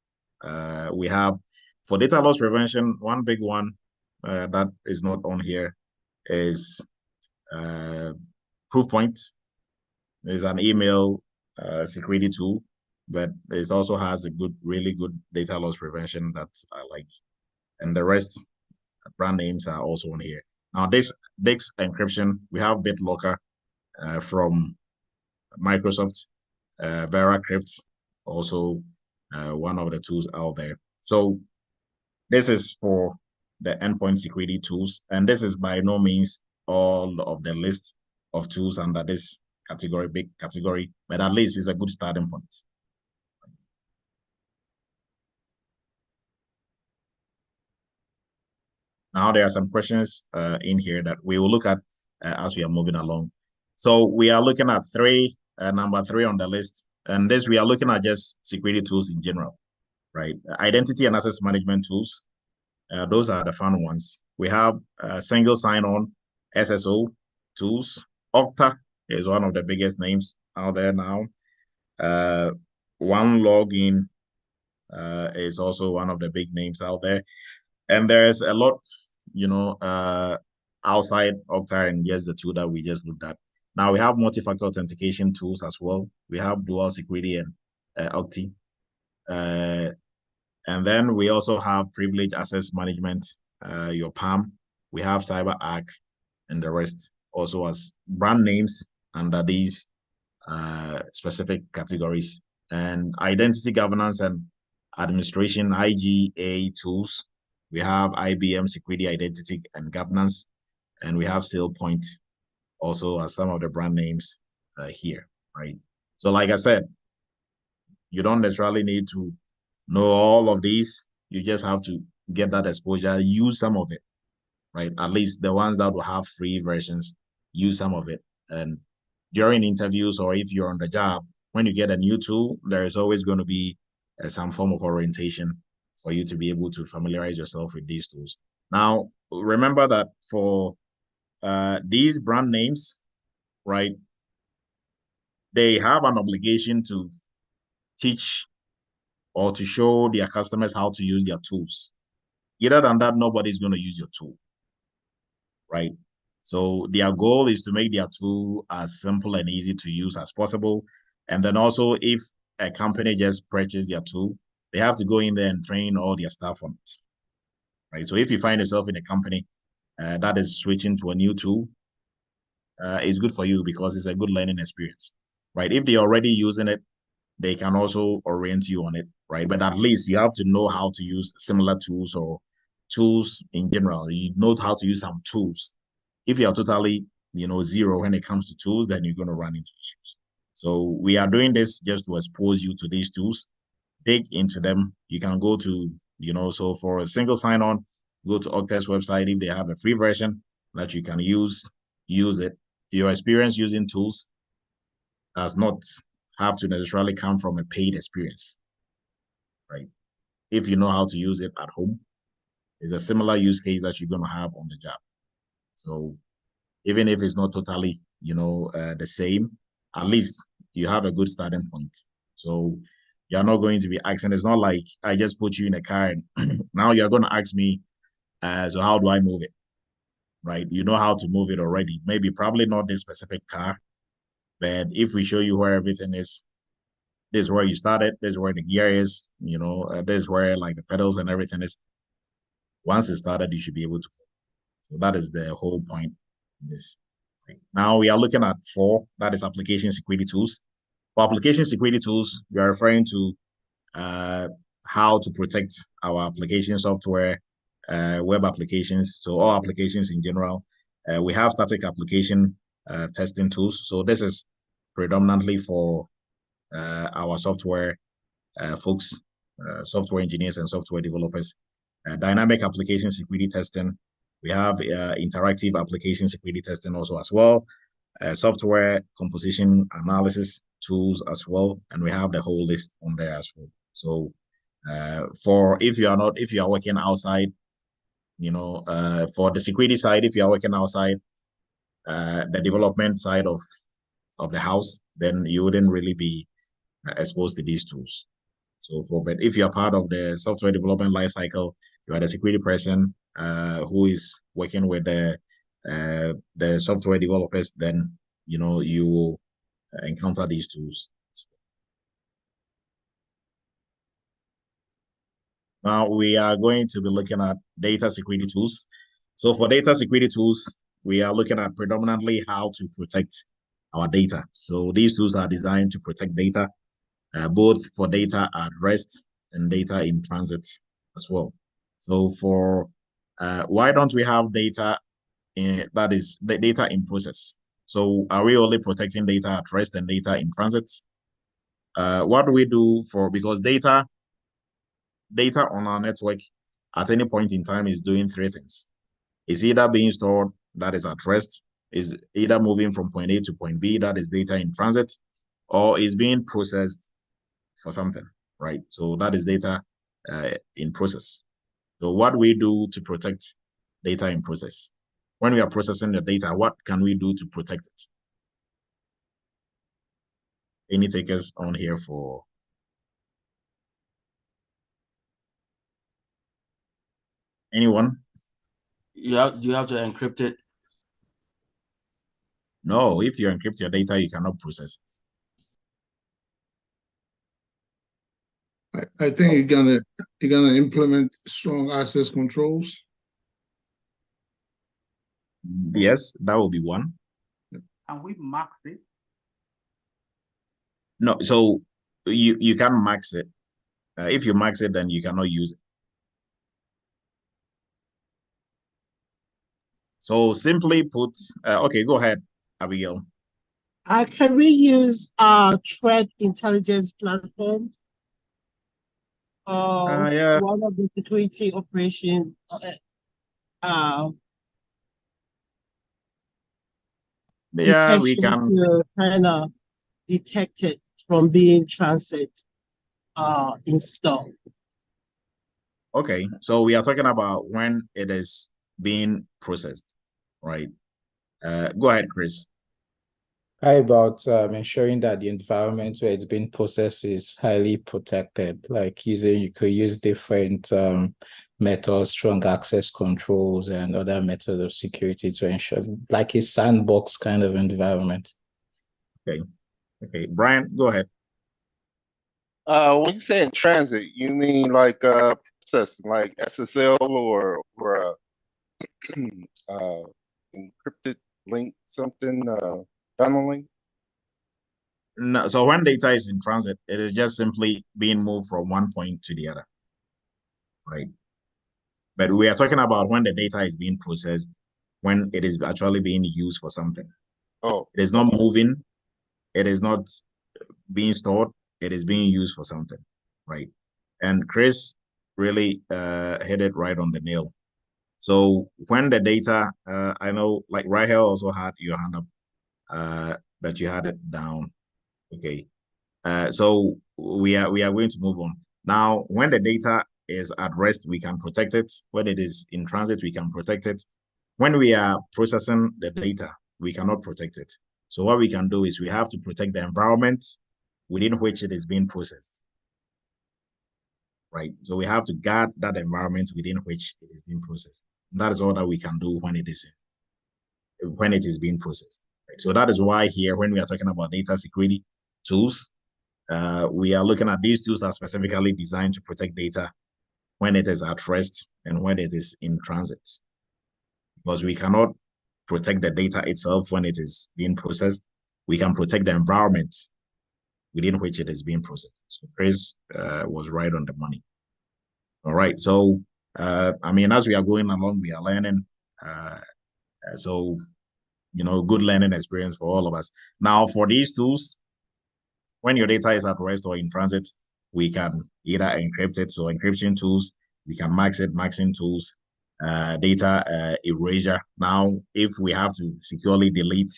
We have, for data loss prevention, one big one that is not on here is Proofpoint. It's an email security tool, but it also has a really good data loss prevention that I like. And the rest brand names are also on here. Now this encryption, we have BitLocker from Microsoft, VeraCrypt, also one of the tools out there. So this is for the endpoint security tools, and this is by no means all of the list of tools under this category, big category, but at least it's a good starting point. Now there are some questions in here that we will look at as we are moving along. So we are looking at number three on the list, and this we are looking at just security tools in general, right? Identity and access management tools. Those are the fun ones. We have single sign-on SSO tools. Okta is one of the biggest names out there now. One Login is also one of the big names out there. And there's a lot, outside Okta and just the two that we just looked at. Now we have multi-factor authentication tools as well. We have dual security and Okti. And then we also have privilege access management, your PAM. We have CyberArk and the rest also as brand names under these specific categories. And identity governance and administration, IGA tools. We have IBM security identity and governance, and we have SailPoint also as some of the brand names here, right? So like I said, you don't necessarily need to know all of these. You just have to get that exposure, use some of it, right? At least the ones that will have free versions, use some of it. And during interviews or if you're on the job, when you get a new tool, there is always going to be some form of orientation for you to be able to familiarize yourself with these tools. Now, remember that for these brand names, right, they have an obligation to teach or to show their customers how to use their tools. Other than that, nobody's going to use your tool, right? So their goal is to make their tool as simple and easy to use as possible. And then also, if a company just purchases their tool, they have to go in there and train all their staff on it, right? So if you find yourself in a company that is switching to a new tool, it's good for you because it's a good learning experience, right? If they're already using it, they can also orient you on it, right? But at least you have to know how to use similar tools or tools in general. You know how to use some tools. If you're totally, zero when it comes to tools, then you're going to run into issues. So we are doing this just to expose you to these tools, dig into them. You can go to, so for a single sign-on, go to Okta's website. If they have a free version that you can use it. Your experience using tools does not have to necessarily come from a paid experience, right? If you know how to use it at home, it's a similar use case that you're going to have on the job. So even if it's not totally, the same, at least you have a good starting point. So you're not going to be asking, it's not like I just put you in a car and now you're going to ask me, so how do I move it, right? You know how to move it already. Maybe probably not this specific car, but if we show you where everything is, this is where you started, this is where the gear is, this is where like the pedals and everything is. Once it started, you should be able to. So that is the whole point in this. Now we are looking at 4, that is application security tools. For application security tools, we are referring to how to protect our application software, web applications, so all applications in general. We have static application testing tools. So this is predominantly for our software folks, software engineers and software developers. Dynamic application security testing. We have interactive application security testing also as well. Software composition analysis tools as well. And we have the whole list on there as well. So if you are working outside, for the security side, if you are working outside the development side of the house, then you wouldn't really be exposed to these tools. So but if you're part of the software development lifecycle, you are the security person who is working with the software developers, then you will encounter these tools. Now we are going to be looking at data security tools. So for data security tools, we are looking at predominantly how to protect our data. So these tools are designed to protect data, both for data at rest and data in transit. as well. So for why don't we have data that is the data in process? So are we only protecting data at rest and data in transit? What do we do because data on our network at any point in time is doing three things. It's either being stored, that is at rest, is either moving from point A to point B, that is data in transit, or is being processed for something, right? So that is data in process. So what do we do to protect data in process? When we are processing the data, what can we do to protect it? Any takers on here for? Anyone? You have to encrypt it. No, if you encrypt your data, you cannot process it. I think you're gonna implement strong access controls. Yes, that will be one. Can we max it? No, so you can max it. If you max it, then you cannot use it. So simply put, okay, go ahead, Abigail. Can we use threat intelligence platforms? Yeah. One of the security operations yeah, we can to kind of detect it from being transit installed. Okay, so we are talking about when it is being processed, right? Go ahead, Chris. How about ensuring that the environment where it's being processed is highly protected? Like you could use different methods, strong access controls, and other methods of security to ensure, like a sandbox kind of environment. Okay, Brian, go ahead. When you say in transit, you mean like processing, like SSL or encrypted link, something, tunneling? No, so when data is in transit, it is just simply being moved from one point to the other, right? But we are talking about when the data is being processed, when it is actually being used for something. Oh, it is not moving, it is not being stored, it is being used for something, right? And Chris really hit it right on the nail. So when the data, I know like Rahel also had your hand up, but you had it down. Okay. So we are going to move on. Now, when the data is at rest, we can protect it. When it is in transit, we can protect it. When we are processing the data, we cannot protect it. So what we can do is we have to protect the environment within which it is being processed. Right. So we have to guard that environment within which it is being processed. That is all that we can do when it is being processed. Right? So that is why here, when we are talking about data security tools, we are looking at these tools are specifically designed to protect data when it is at rest and when it is in transit. Because we cannot protect the data itself when it is being processed. We can protect the environment within which it is being processed. So Chris was right on the money. All right. So, I mean, as we are going along, we are learning. So, good learning experience for all of us. Now, for these tools, when your data is at rest or in transit, we can either encrypt it. So encryption tools, we can max it, maxing tools, data erasure. Now, if we have to securely delete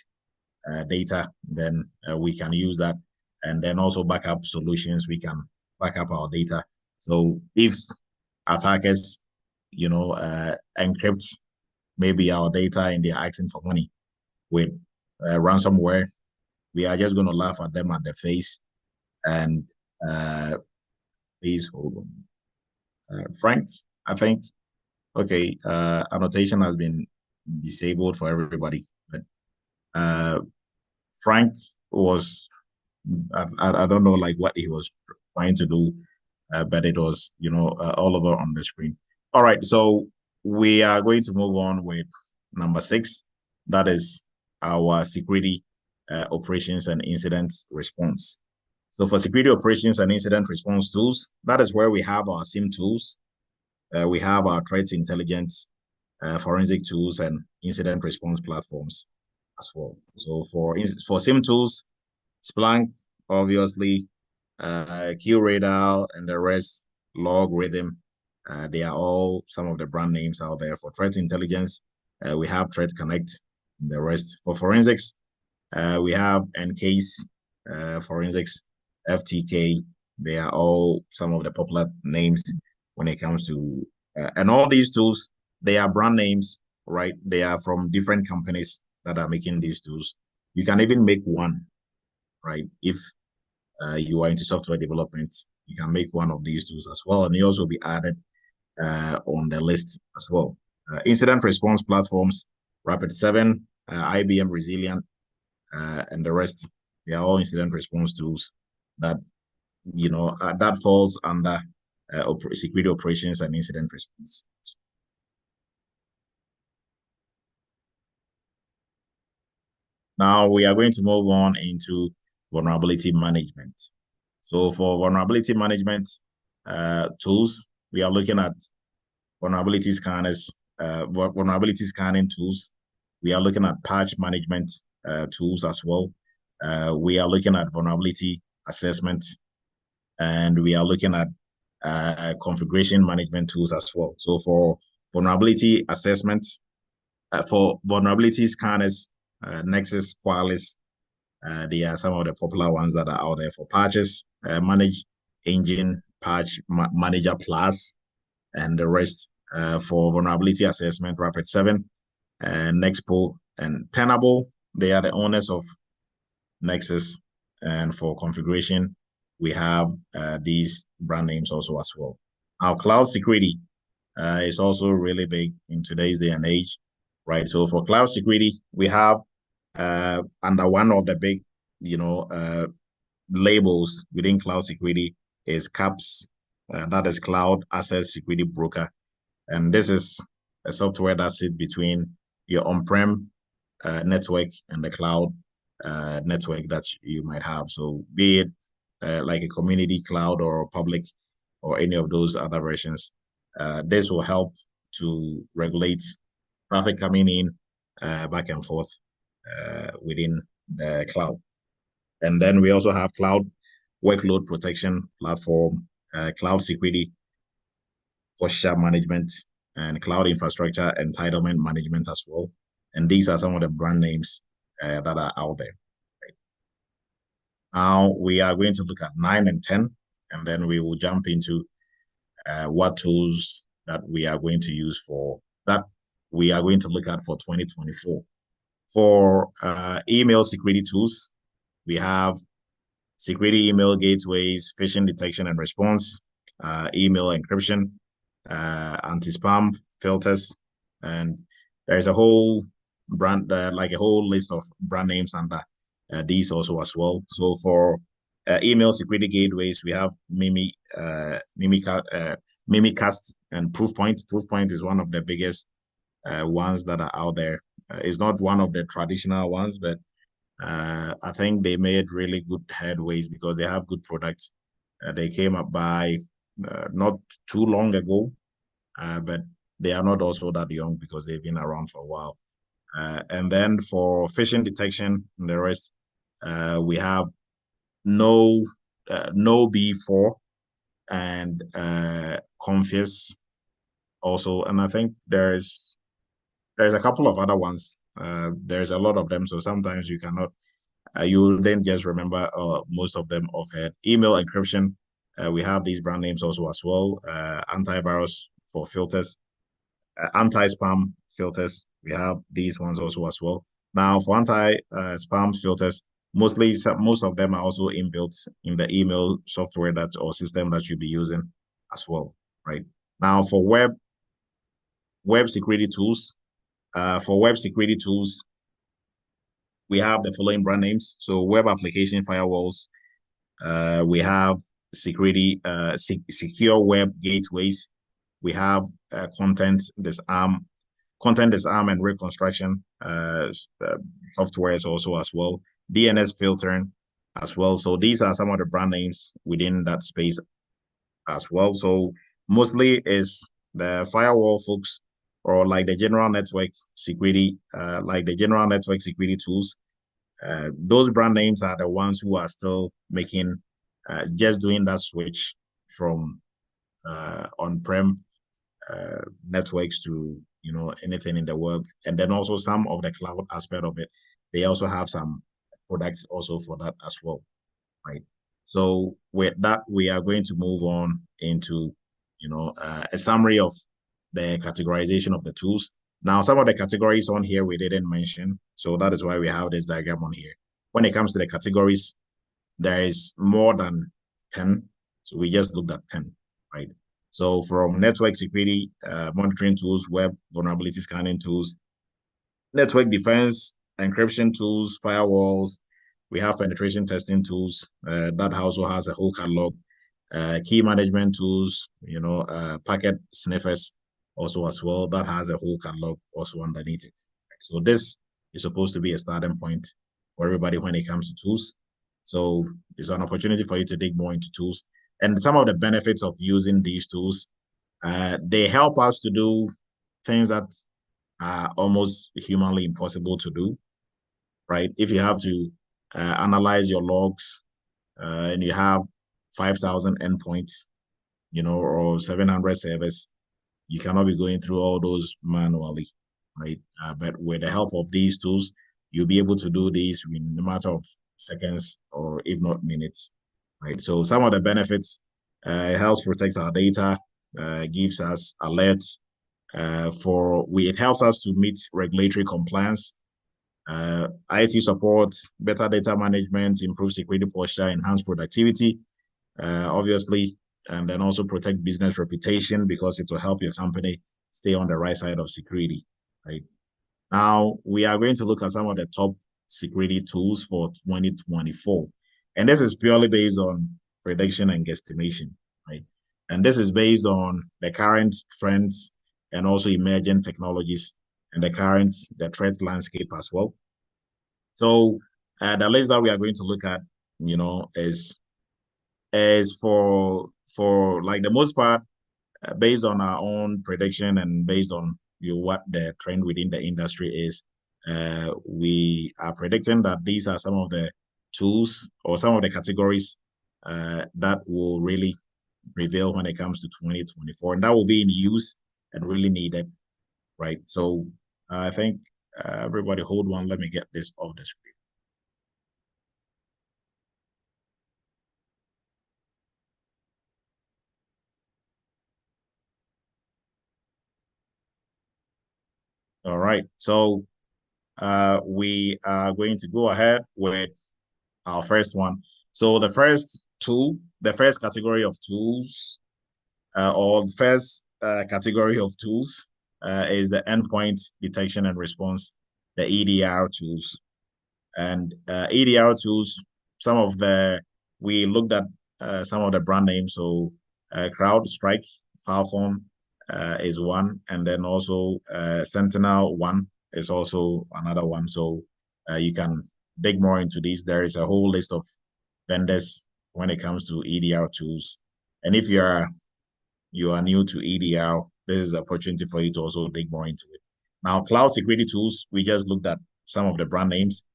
data, then we can use that. And then also backup solutions, we can back up our data. So if attackers, encrypt maybe our data and they're asking for money with ransomware, we are just going to laugh at them at the face. And please hold on. Frank, I think, okay, annotation has been disabled for everybody. But Frank was, I don't know like what he was trying to do, but it was, all over on the screen. All right, so we are going to move on with number 6. That is our security operations and incident response. So for security operations and incident response tools, that is where we have our SIM tools. we have our threat intelligence, forensic tools, and incident response platforms as well. So for SIM tools, Splunk, obviously, QRadar, and the rest, Logarithm, they are all some of the brand names out there. For threat intelligence, we have Threat Connect, and the rest. For forensics, we have Encase, Forensics, FTK. They are all some of the popular names when it comes to, and all these tools, they are brand names, right? They are from different companies that are making these tools. You can even make one, right? If you are into software development, you can make one of these tools as well, and they also be added on the list as well. Incident response platforms, Rapid7, IBM Resilient, and the rest, they are all incident response tools that, that falls under security operations and incident response. Now we are going to move on into vulnerability management. So for vulnerability management tools, we are looking at vulnerability scanners, vulnerability scanning tools. We are looking at patch management tools as well. We are looking at vulnerability assessment, and we are looking at configuration management tools as well. So for vulnerability assessment, for vulnerability scanners, Nexus, Qualys, they are some of the popular ones that are out there. For patches, Manage Engine, Patch Manager Plus, and the rest. For vulnerability assessment, Rapid7, Nexpo, and Tenable, they are the owners of Nexus. And for configuration, we have these brand names also as well. Our cloud security is also really big in today's day and age, right? So for cloud security, we have under one of the big, labels within cloud security is CAPS, that is Cloud Asset Security Broker. And this is a software that sits between your on-prem network and the cloud network that you might have. So be it like a community cloud or public or any of those other versions, this will help to regulate traffic coming in back and forth within the cloud. And then we also have cloud workload protection platform, cloud security posture management, and cloud infrastructure entitlement management as well. And these are some of the brand names that are out there. Right. Now we are going to look at 9 and 10, and then we will jump into what tools that we are going to use for that we are going to look at for 2024. For email security tools, we have security email gateways, phishing detection and response, email encryption, anti-spam filters, and there's a whole brand, like a whole list of brand names under these also as well. So for email security gateways, we have Mimikatz and Proofpoint. Proofpoint is one of the biggest ones that are out there. It's not one of the traditional ones, but I think they made really good headways because they have good products. They came up by not too long ago, but they are not also that young because they've been around for a while. And then for phishing detection and the rest, we have No B4 and Confiance also. And I think there's a couple of other ones. There's a lot of them, so sometimes you cannot, you then just remember most of them offhand. Email encryption, we have these brand names also as well. Antivirus for filters, anti-spam filters, we have these ones also as well. Now for anti-spam filters, most of them are also inbuilt in the email software that or system that you'll be using as well, right? Now for web security tools, we have the following brand names. So web application firewalls, we have security, secure web gateways. We have content disarm and reconstruction softwares also as well. DNS filtering as well. So these are some of the brand names within that space as well. So mostly is the firewall folks, or like the general network security, tools, those brand names are the ones who are still making, just doing that switch from on-prem networks to anything in the web, and then also some of the cloud aspect of it. They also have some products also for that as well, right? So with that, we are going to move on into a summary of the categorization of the tools. Now, some of the categories on here we didn't mention, so that is why we have this diagram on here. When it comes to the categories, there is more than 10, so we just looked at 10, right? So from network security, monitoring tools, web vulnerability scanning tools, network defense, encryption tools, firewalls, we have penetration testing tools, that also has a whole catalog, key management tools, packet sniffers also as well, that has a whole catalog also underneath it. So this is supposed to be a starting point for everybody when it comes to tools. So it's an opportunity for you to dig more into tools. And some of the benefits of using these tools, they help us to do things that are almost humanly impossible to do, right? If you have to analyze your logs and you have 5,000 endpoints, or 700 servers, you cannot be going through all those manually, right? But with the help of these tools, you'll be able to do these in a matter of seconds or if not minutes, right? So some of the benefits, it helps protect our data, gives us alerts, it helps us to meet regulatory compliance, IT support, better data management, improve security posture, enhance productivity, obviously, and then also protect business reputation because it will help your company stay on the right side of security, right? Now, we are going to look at some of the top security tools for 2024. And this is purely based on prediction and guesstimation, right? And this is based on the current trends and also emerging technologies and the threat landscape as well. So the list that we are going to look at, is for like the most part based on our own prediction and based on what the trend within the industry is. We are predicting that these are some of the tools or some of the categories that will really prevail when it comes to 2024, and that will be in use and really needed, right? So I think everybody hold one. Let me get this off the screen. All right, so we are going to go ahead with our first one. So the first category of tools, or the first category of tools is the endpoint detection and response, the EDR tools. And EDR tools, we looked at some of the brand names. So CrowdStrike, Falcon is one, and then also Sentinel-1 is also another one. So you can dig more into these. There is a whole list of vendors when it comes to EDR tools. And if you are new to EDR, this is an opportunity for you to also dig more into it. Now, cloud security tools, we just looked at some of the brand names.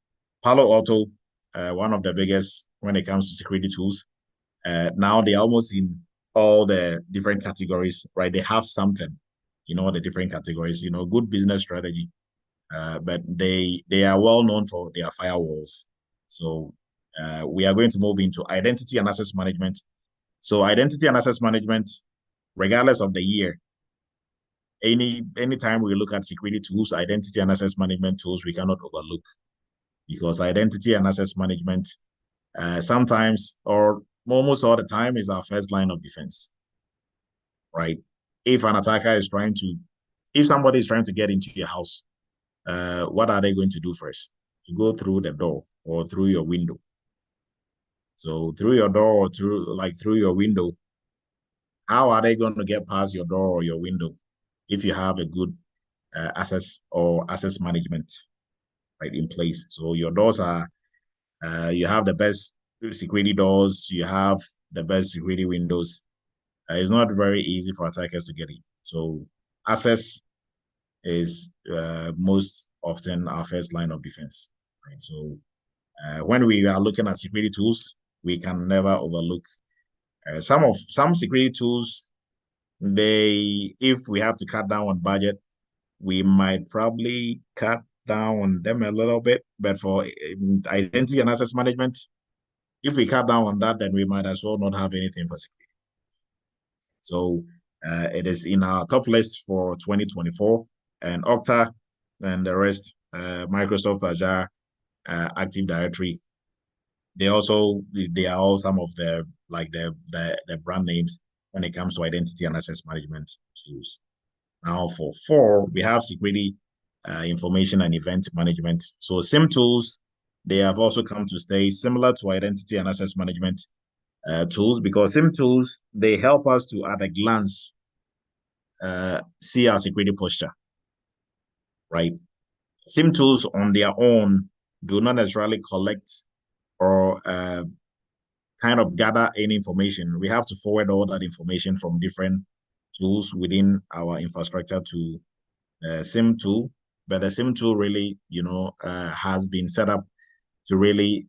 Palo Alto, one of the biggest when it comes to security tools. Now they're almost in all the different categories, right? They have something, the different categories, good business strategy. But they are well known for their firewalls. So we are going to move into identity and access management. So identity and access management, regardless of the year, anytime we look at security tools, identity and access management tools, we cannot overlook, because identity and access management sometimes or almost all the time is our first line of defense, right? If somebody is trying to get into your house, what are they going to do first? To go through the door or through your window. So through your door or through your window, how are they going to get past your door or your window if you have a good access management right in place? So your doors are, you have the best security doors, you have the best security windows. It's not very easy for attackers to get in. So access is most often our first line of defense, right? So when we are looking at security tools, we can never overlook some security tools. If we have to cut down on budget, we might probably cut down on them a little bit. But for identity and access management, if we cut down on that, then we might as well not have anything for security. So it is in our top list for 2024, and Okta and the rest, Microsoft Azure, Active Directory. They are all some of the brand names when it comes to identity and access management tools. Now for 4, we have security, information and event management. So SIM tools, they have also come to stay, similar to identity and access management tools, because SIM tools, they help us to, at a glance, see our security posture, right? SIM tools on their own do not necessarily collect or kind of gather any information. We have to forward all that information from different tools within our infrastructure to SIM tool. But the SIM tool really, has been set up to really,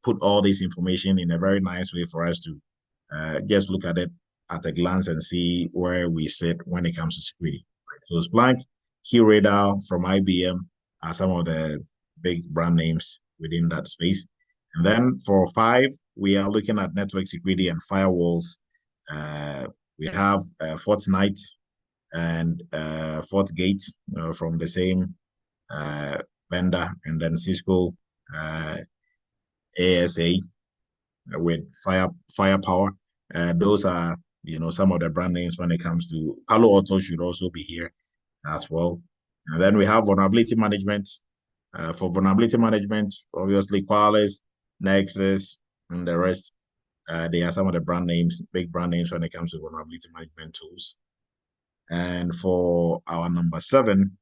put all this information in a very nice way for us to just look at it at a glance and see where we sit when it comes to security. So Splunk, QRadar from IBM are some of the big brand names within that space. And then for 5, we are looking at network security and firewalls. We have Fortinet and FortiGate from the same vendor, and then Cisco ASA with Firepower. Those are some of the brand names when it comes to Palo Alto should also be here as well. And then we have vulnerability management. For vulnerability management, obviously Qualys, Nexus, and the rest. They are some of the brand names, big brand names when it comes to vulnerability management tools. And for our number 7,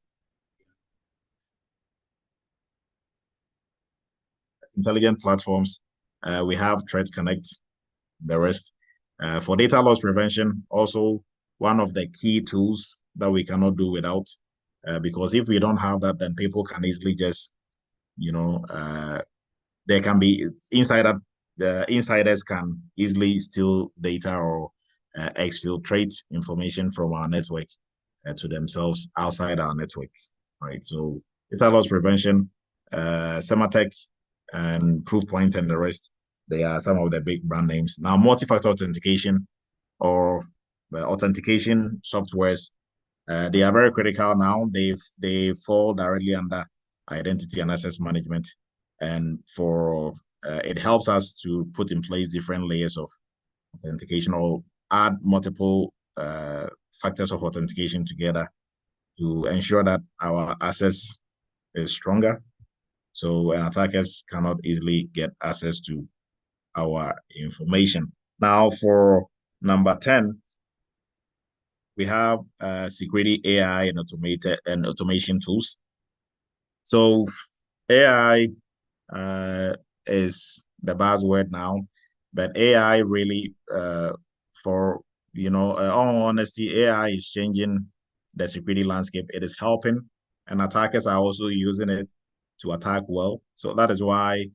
intelligent platforms, we have Threat Connect, the rest. For data loss prevention, also one of the key tools that we cannot do without, because if we don't have that, then people can easily just, there can be insiders can easily steal data or exfiltrate information from our network to themselves outside our network, right? So data loss prevention, Sematech and Proofpoint and the rest, they are some of the big brand names. Now, multi-factor authentication or authentication softwares, they are very critical now. They fall directly under identity and access management, and for it helps us to put in place different layers of authentication or add multiple factors of authentication together to ensure that our access is stronger, so attackers cannot easily get access to our information. Now, for number 10, we have security, AI, and automation tools. So AI is the buzzword now, but AI really, for all honesty, AI is changing the security landscape. It is helping, and attackers are also using it to attack well. So that is why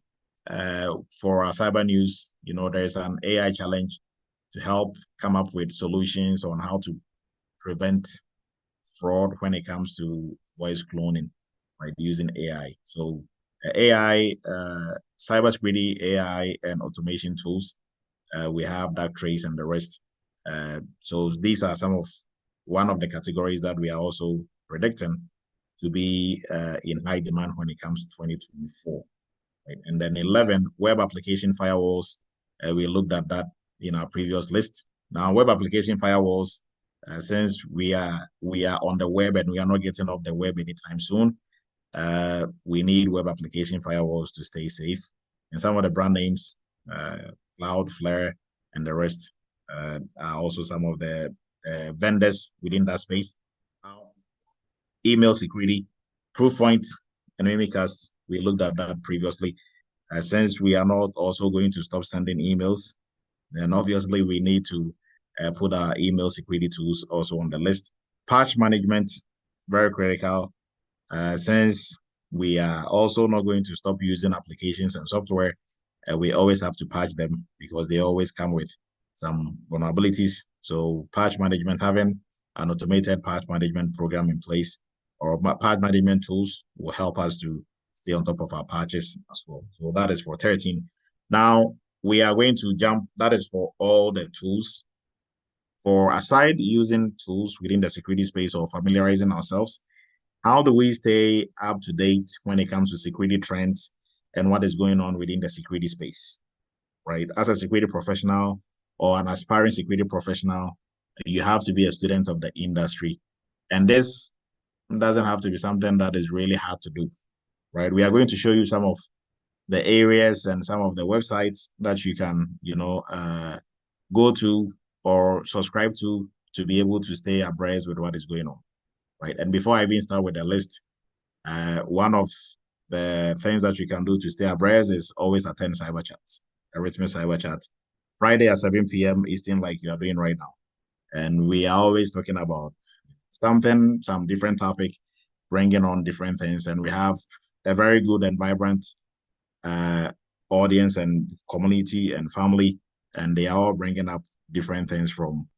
for our cyber news, there is an AI challenge to help come up with solutions on how to prevent fraud when it comes to voice cloning, right, using AI. So AI, cybersecurity, AI, and automation tools. We have Darktrace and the rest. So these are one of the categories that we are also predicting to be in high demand when it comes to 2024. Right? And then 11, web application firewalls. We looked at that in our previous list. Now, web application firewalls, since we are on the web and we are not getting off the web anytime soon, we need web application firewalls to stay safe. And some of the brand names, Cloudflare and the rest, are also some of the vendors within that space. Email security, Proofpoint, and Mimikast, we looked at that previously. Since we are not also going to stop sending emails, then obviously we need to put our email security tools also on the list. Patch management, very critical, since we are also not going to stop using applications and software. We always have to patch them because they always come with some vulnerabilities. So patch management, having an automated patch management program in place or patch management tools will help us to stay on top of our patches as well. So that is for 13. Now we are going to jump, that is for all the tools. For aside using tools within the security space or familiarizing ourselves, how do we stay up to date when it comes to security trends and what is going on within the security space, right? As a security professional or an aspiring security professional, you have to be a student of the industry. And this doesn't have to be something that is really hard to do, right? We are going to show you some of the areas and some of the websites that you can, go to or subscribe to be able to stay abreast with what is going on, right? And before I even start with the list, one of the things that you can do to stay abreast is always attend Cyber Chats, Eretmis Cyber Chat, Friday at 7 p.m. Eastern, like you are doing right now. And we are always talking about something, some different topic, bringing on different things. And we have a very good and vibrant audience and community and family, and they are all bringing up different things from,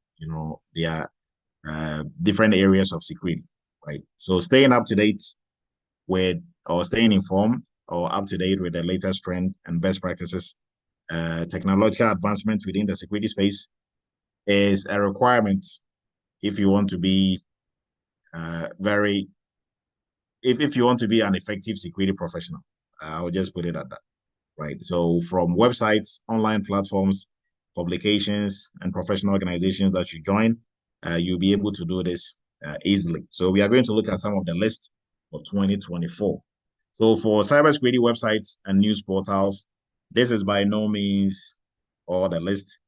their different areas of security, right? So staying up to date with or staying informed or up to date with the latest trend and best practices, technological advancement within the security space is a requirement if you want to be if you want to be an effective security professional. I'll just put it at that, right? So from websites, online platforms, publications, and professional organizations that you join, you'll be able to do this easily. So we are going to look at some of the list of 2024. So for cybersecurity websites and news portals, this is by no means all the list.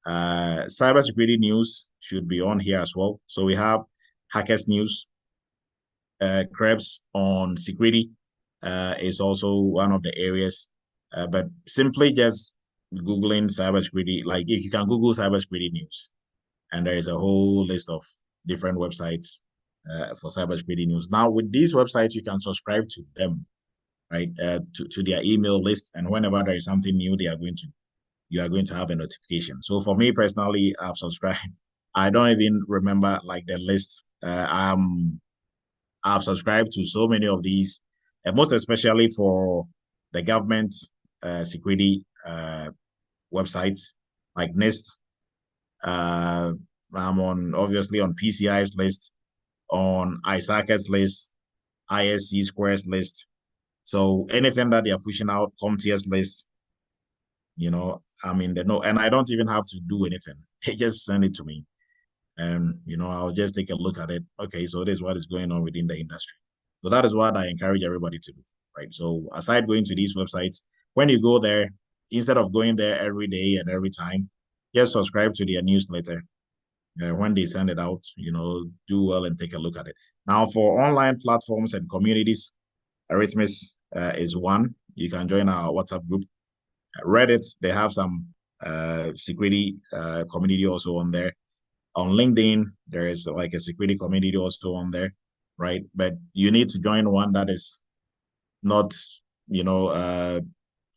Cybersecurity news should be on here as well. So we have Hackers News, Krebs on security is also one of the areas. But simply just Googling cybersecurity, like if you can Google cybersecurity news, and there is a whole list of different websites for cybersecurity news. Now, with these websites, you can subscribe to them, right? To their email list, and whenever there is something new, you are going to have a notification. So for me personally, I've subscribed. I don't even remember like the list. I've subscribed to so many of these, and most especially for the government security websites like NIST. I'm obviously on PCI's list, on ISAC's list, ISC Square's list. So anything that they are pushing out, CompTIA's list, I'm in the know, and I don't even have to do anything. They just send it to me. And, I'll just take a look at it. Okay, so this is what is going on within the industry. So that is what I encourage everybody to do, right? So aside going to these websites, when you go there, instead of going there every day and every time, just subscribe to their newsletter. When they send it out, do well and take a look at it. Now, for online platforms and communities, Eretmis is one. You can join our WhatsApp group. Reddit, they have some security community also on there. On LinkedIn, there is like a security community also on there, right? But you need to join one that is not, that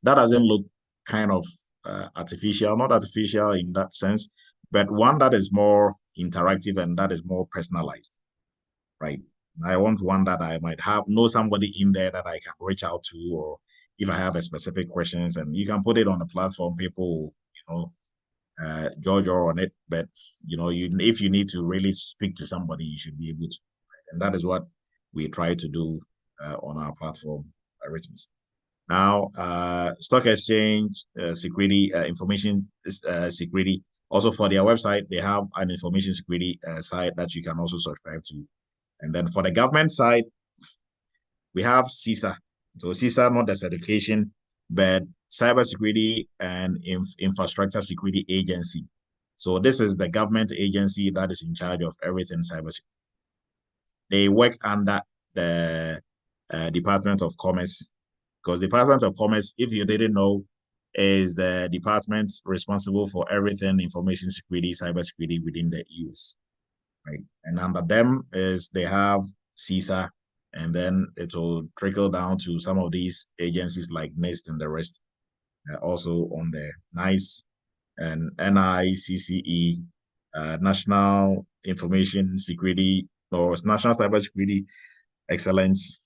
doesn't look kind of artificial, not artificial in that sense, but one that is more interactive and that is more personalized, right? I want one that I might know somebody in there that I can reach out to, or if I have a specific questions, and you can put it on the platform, people, judge on it. But if you need to really speak to somebody, you should be able to, right? And that is what we try to do on our platform, Eretmis. Now, stock exchange security, information security. Also for their website, they have an information security site that you can also subscribe to. And then for the government side, we have CISA. So CISA, not the certification, but Cybersecurity and Infrastructure Security Agency. So this is the government agency that is in charge of everything cybersecurity. They work under the Department of Commerce, because Department of Commerce, if you didn't know, is the department responsible for everything information security, cybersecurity within the US, right? And under them is they have CISA, and then it will trickle down to some of these agencies like NIST and the rest, also on there. NICE and NICCE, National Information Security or National Cybersecurity Excellence,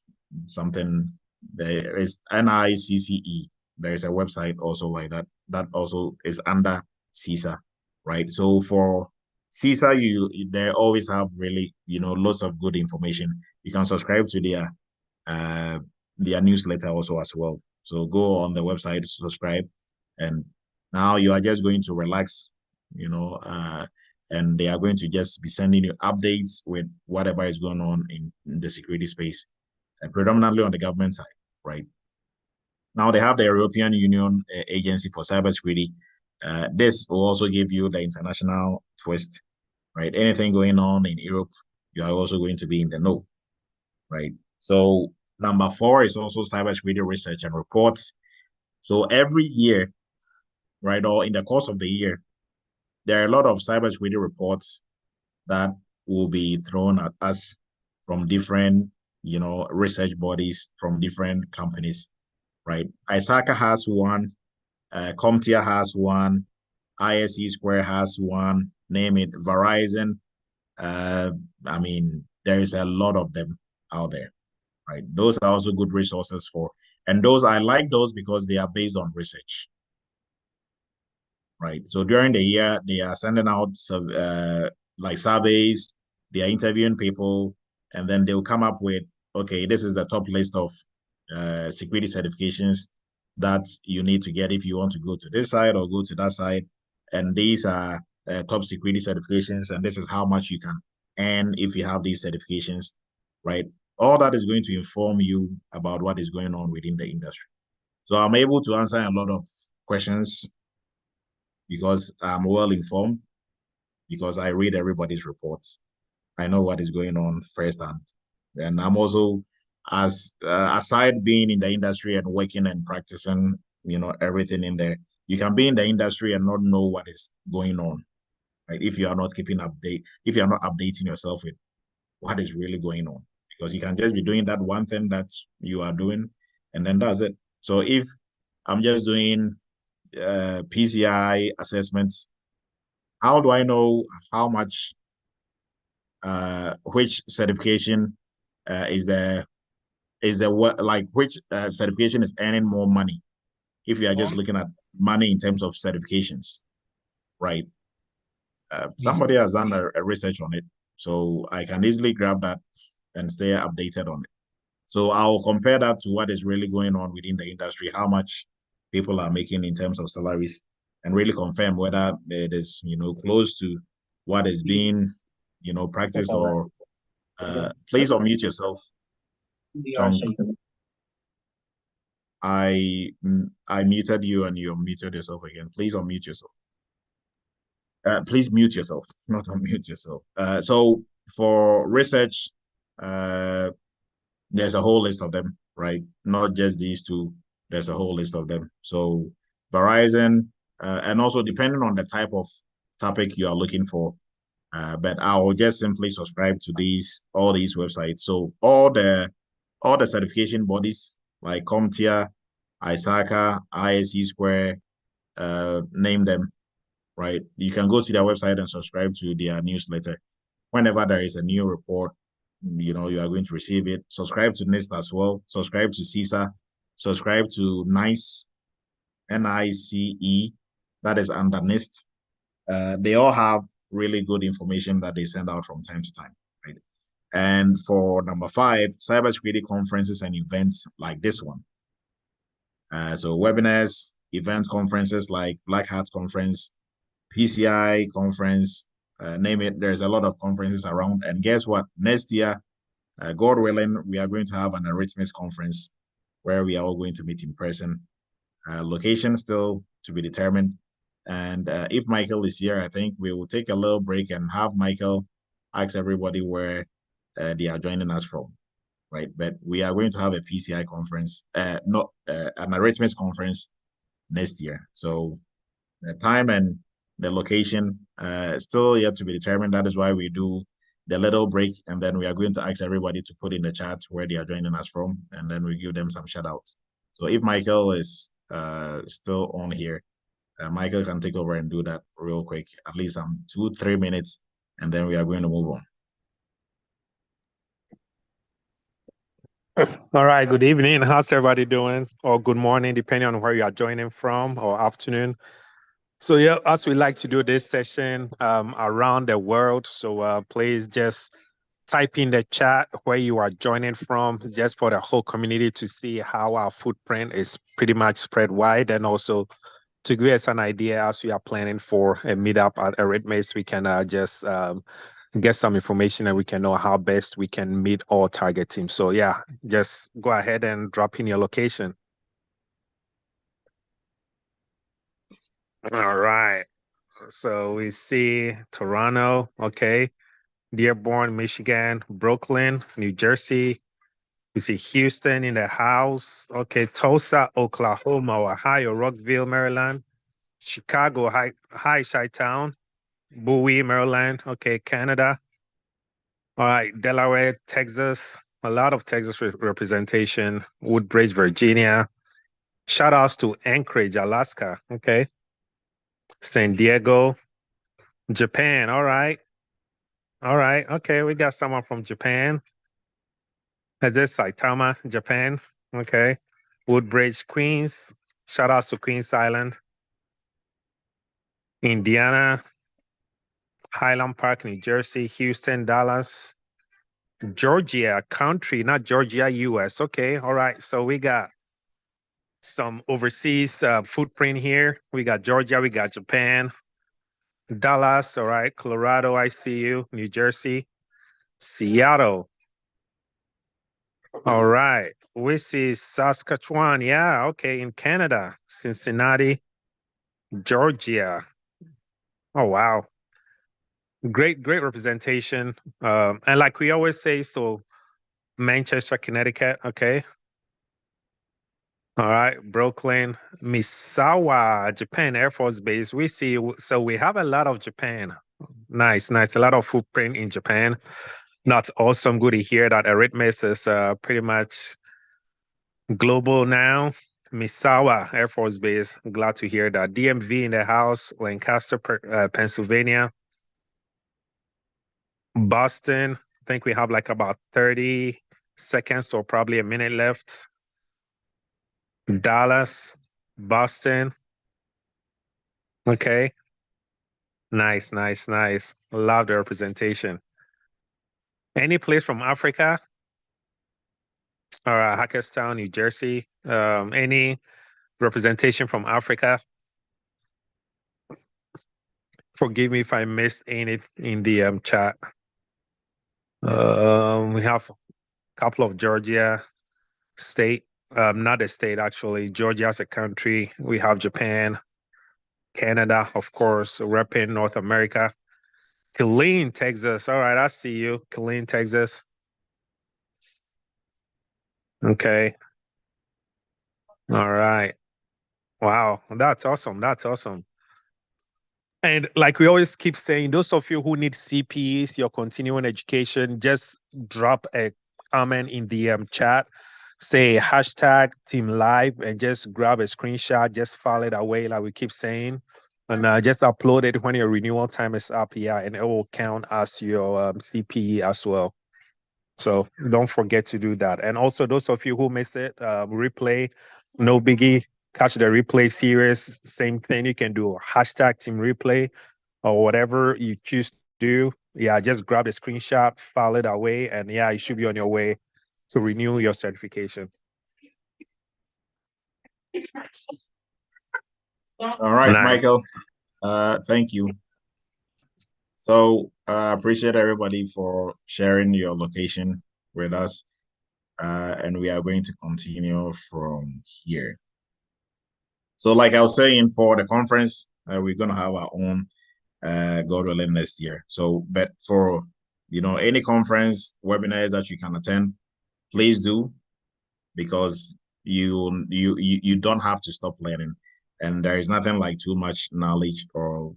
something. There is NICCE. There is a website also like that. That also is under CISA, right? So for CISA, they always have really, lots of good information. You can subscribe to their newsletter also as well. So go on the website, subscribe, and now you are just going to relax, and they are going to just be sending you updates with whatever is going on in the security space, predominantly on the government side, right? Now they have the European Union Agency for Cybersecurity. This will also give you the international twist, right? Anything going on in Europe, you are also going to be in the know, right? So number 4 is also cybersecurity research and reports. So every year, right, or in the course of the year, there are a lot of cybersecurity reports that will be thrown at us from different, research bodies, from different companies, right? ISACA has one, CompTIA has one, ISE Square has one, name it, Verizon. I mean, there is a lot of them out there, right? Those are also good resources and those, I like those because they are based on research, right? So during the year, they are sending out like surveys, they are interviewing people, and then they'll come up with, okay, this is the top list of security certifications that you need to get if you want to go to this side or go to that side. And these are top security certifications, and this is how much you can earn if you have these certifications, right? All that is going to inform you about what is going on within the industry. So I'm able to answer a lot of questions because I'm well informed, because I read everybody's reports. I know what is going on firsthand. And I'm also, aside being in the industry and working and practicing, everything in there, you can be in the industry and not know what is going on, right? If you are not if you are not updating yourself with what is really going on, because you can just be doing that one thing that you are doing, and then that's it. So if I'm just doing PCI assessments, how do I know how much, which certification which certification is earning more money? If you are just looking at money in terms of certifications, right? Somebody has done a research on it, so I can easily grab that and stay updated on it. So I'll compare that to what is really going on within the industry, how much people are making in terms of salaries, and really confirm whether it is, close to what is being, practiced, or please unmute yourself. I muted you and you unmuted yourself again. Please unmute yourself. Please mute yourself, not unmute yourself. So for research, there's a whole list of them, right? Not just these two, there's a whole list of them. So Verizon, and also depending on the type of topic you are looking for, but I will just simply subscribe to all these websites. So all the certification bodies like CompTIA, ISACA, ISE Square, name them, right? You can go to their website and subscribe to their newsletter. Whenever there is a new report, you are going to receive it. Subscribe to NIST as well. Subscribe to CISA. Subscribe to NICE, NICE, that is under NIST. They all have really good information that they send out from time to time, right? And for number 5, cybersecurity conferences and events like this one. So webinars, event conferences like Black Hat Conference, PCI conference, name it. There's a lot of conferences around. And guess what? Next year, God willing, we are going to have an Eretmis conference where we are all going to meet in person. Location still to be determined. And if Michael is here, I think we will take a little break and have Michael ask everybody where they are joining us from, right? But we are going to have a PCI conference, not an Eretmis conference next year. So the time and the location still yet to be determined. That is why we do the little break, and then we are going to ask everybody to put in the chat where they are joining us from, and then we give them some shout outs. So if Michael is still on here, Michael can take over and do that real quick, at least 2-3 minutes, and then we are going to move on. All right, good evening. How's everybody doing? Or good morning, depending on where you are joining from, or afternoon. So yeah, as we like to do this session around the world, so please just type in the chat where you are joining from, just for the whole community to see how our footprint is pretty much spread wide, and also to give us an idea as we are planning for a meetup at Eretmis, we can just get some information and we can know how best we can meet all target teams. So yeah, just go ahead and drop in your location. All right. So we see Toronto, okay, Dearborn, Michigan, Brooklyn, New Jersey. We see Houston in the house. Okay, Tulsa, Oklahoma, Ohio, Rockville, Maryland, Chicago, High Chi-Town, Bowie, Maryland. Okay, Canada. All right, Delaware, Texas. A lot of Texas representation. Woodbridge, Virginia. Shout outs to Anchorage, Alaska. Okay. San Diego, Japan. All right. All right. Okay, we got someone from Japan. Is this Saitama, Japan? Okay. Woodbridge, Queens. Shout outs to Queens Island. Indiana, Highland Park, New Jersey, Houston, Dallas, Georgia, country, not Georgia, US. Okay. All right. So we got some overseas footprint here. We got Georgia, we got Japan, Dallas. All right. Colorado, I see you. New Jersey, Seattle. All right. We see Saskatchewan. Yeah. Okay. In Canada, Cincinnati, Georgia. Oh, wow. Great representation. And like we always say, so Manchester, Connecticut. Okay. All right. Brooklyn, Misawa, Japan Air Force Base. We see, so we have a lot of Japan. Nice. A lot of footprint in Japan. That's awesome. Good to hear that Eretmis is pretty much global now. Misawa Air Force Base. Glad to hear that. DMV in the house. Lancaster, Pennsylvania. Boston. I think we have like about 30 seconds or probably a minute left. Dallas, Boston. Okay. Nice. Love the representation. Any place from Africa? All right, Hackerstown, New Jersey. Any representation from Africa? Forgive me if I missed any in the chat. We have a couple of Georgia state, not a state actually. Georgia as a country. We have Japan, Canada, of course, repping North America. Killeen, Texas. All right, I see you. Killeen, Texas. Okay. All right. Wow, that's awesome. And like we always keep saying, those of you who need CPEs, your continuing education, just drop a comment in the chat. Say hashtag Team Live and just grab a screenshot, just file it away like we keep saying. And just upload it when your renewal time is up, yeah, and it will count as your CPE as well. So don't forget to do that. And also those of you who miss it, replay, no biggie. Catch the replay series, same thing. You can do hashtag Team Replay or whatever you choose to do. Yeah, just grab the screenshot, file it away, and yeah, you should be on your way to renew your certification. All right, nice. Michael. Thank you. So appreciate everybody for sharing your location with us. And we are going to continue from here. So like I was saying, for the conference, we're going to have our own God willing next year. So, but for, any conference webinars that you can attend, please do, because you don't have to stop learning. and there is nothing like too much knowledge or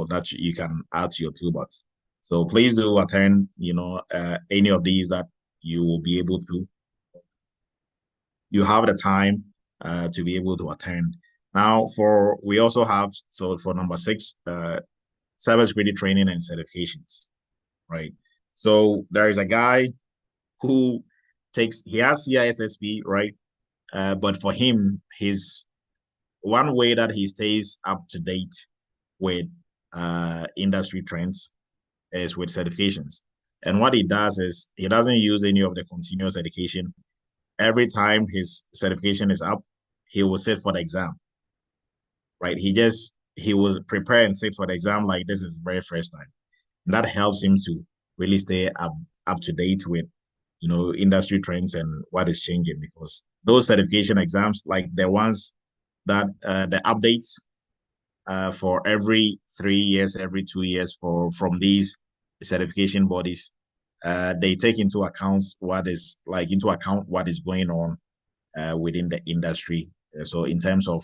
that you can add to your toolbox. So please do attend any of these that you will be able to. You have the time to be able to attend. Now, we also have, so for number 6, cybersecurity training and certifications, right? So there is a guy who he has CISSP, right? But for him, his one way that he stays up to date with industry trends is with certifications. And what he does is he doesn't use any of the continuous education. Every time his certification is up, he will sit for the exam, right? He will prepare and sit for the exam like this is his very first time. And that helps him to really stay up to date with industry trends and what is changing, because those certification exams, like the ones that the updates for every 3 years, every 2 years from these certification bodies, they take into account what is going on within the industry. So in terms of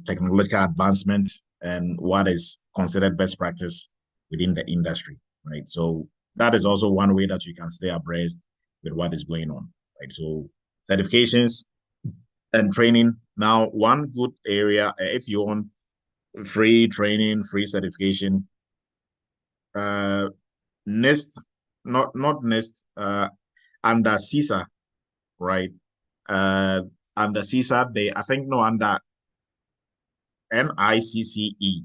technological advancement and what is considered best practice within the industry, right? So that is also one way that you can stay abreast with what is going on, right? So certifications and training. Now, one good area, if you want free training, free certification, NIST, not NIST, under CISA, right? Under CISA, under NICCE,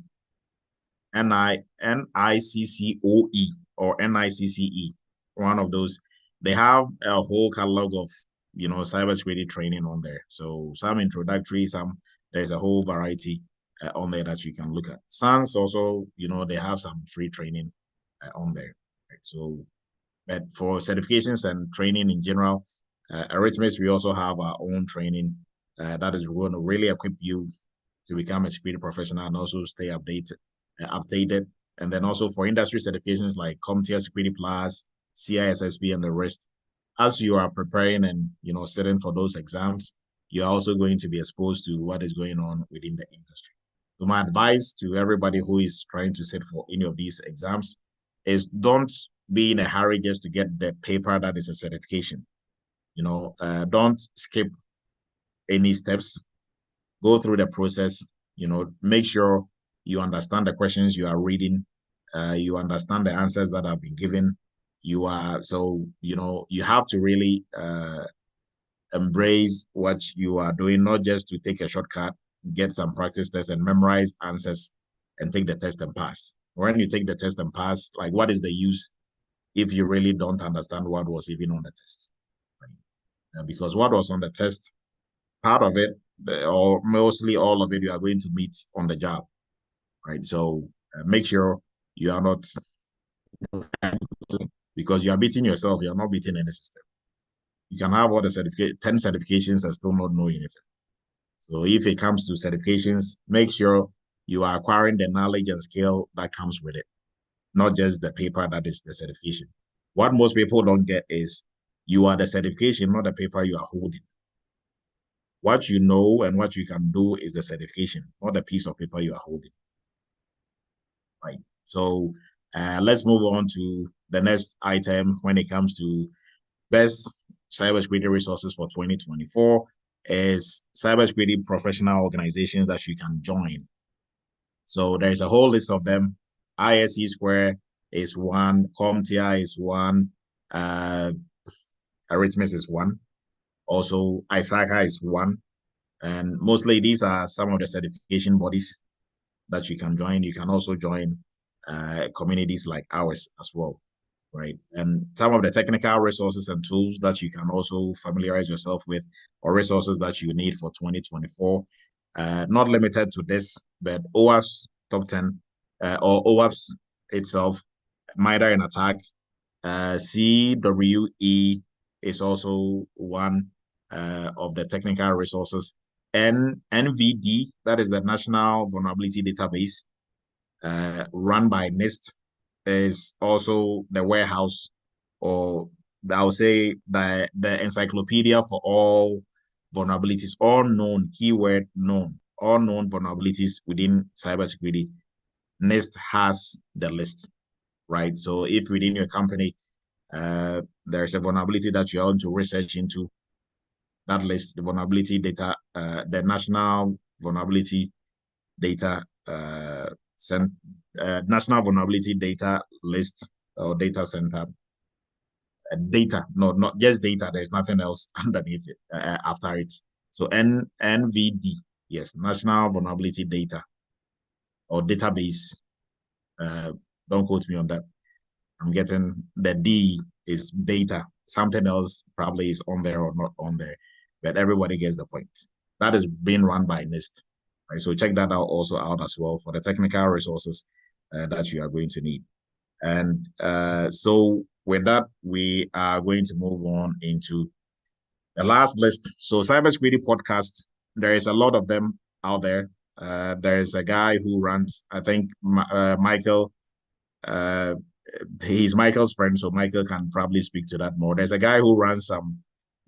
NICCOE or NICCE, one of those. They have a whole catalog of cybersecurity training on there. So some introductory, there's a whole variety on there that you can look at. SANS also, they have some free training on there. Right? So, but for certifications and training in general, Eretmis, we also have our own training that is going to really equip you to become a security professional and also stay updated. And then also for industry certifications like CompTIA Security Plus, CISSP, and the rest, as you are preparing and studying for those exams, you're also going to be exposed to what is going on within the industry. So my advice to everybody who is trying to sit for any of these exams is don't be in a hurry just to get the paper that is a certification. Don't skip any steps. Go through the process. Make sure you understand the questions you are reading. You understand the answers that have been given. You have to really embrace what you are doing, not just to take a shortcut, get some practice tests and memorize answers and take the test and pass. When you take the test and pass, like, what is the use if you really don't understand what was even on the test? Right? Because what was on the test, part of it, or mostly all of it, you are going to meet on the job, right? So make sure you are not, because you are beating yourself, you are not beating any system. You can have all the 10 certifications and still not know anything. So if it comes to certifications, make sure you are acquiring the knowledge and skill that comes with it, not just the paper that is the certification. What most people don't get is you are the certification, not the paper you are holding. What you know and what you can do is the certification, not the piece of paper you are holding. Right. So let's move on to the next item when it comes to best cybersecurity resources for 2024 is cybersecurity professional organizations that you can join. So there's a whole list of them. ISE Square is one, CompTIA is one, Eretmis is one. Also, ISACA is one. And mostly these are some of the certification bodies that you can join. You can also join communities like ours as well, right? And some of the technical resources and tools that you can also familiarize yourself with, or resources that you need for 2024, not limited to this, but OWASP Top 10, or OWASP itself, MITRE and Attack, CWE is also one of the technical resources. And NVD, that is the National Vulnerability Database, run by NIST, is also the warehouse, or I would say the encyclopedia for all vulnerabilities, all known, keyword known all known vulnerabilities within cybersecurity, NIST has the list, right? So if within your company, there's a vulnerability that you want to research into, that list, the vulnerability data, the national vulnerability data, national vulnerability data list or data center, data, no, not just data. There's nothing else underneath it, after it. So NVD, yes, National Vulnerability Data or database. Don't quote me on that. I'm getting the D is data. Something else probably is on there or not on there, but everybody gets the point. That is being run by NIST, right? So check that out also out as well for the technical resources that you are going to need. And so with that, we are going to move on into the last list. So cybersecurity podcasts, there is a lot of them out there. There's a guy who runs, I think, Michael. He's Michael's friend, so Michael can probably speak to that more. There's a guy who runs some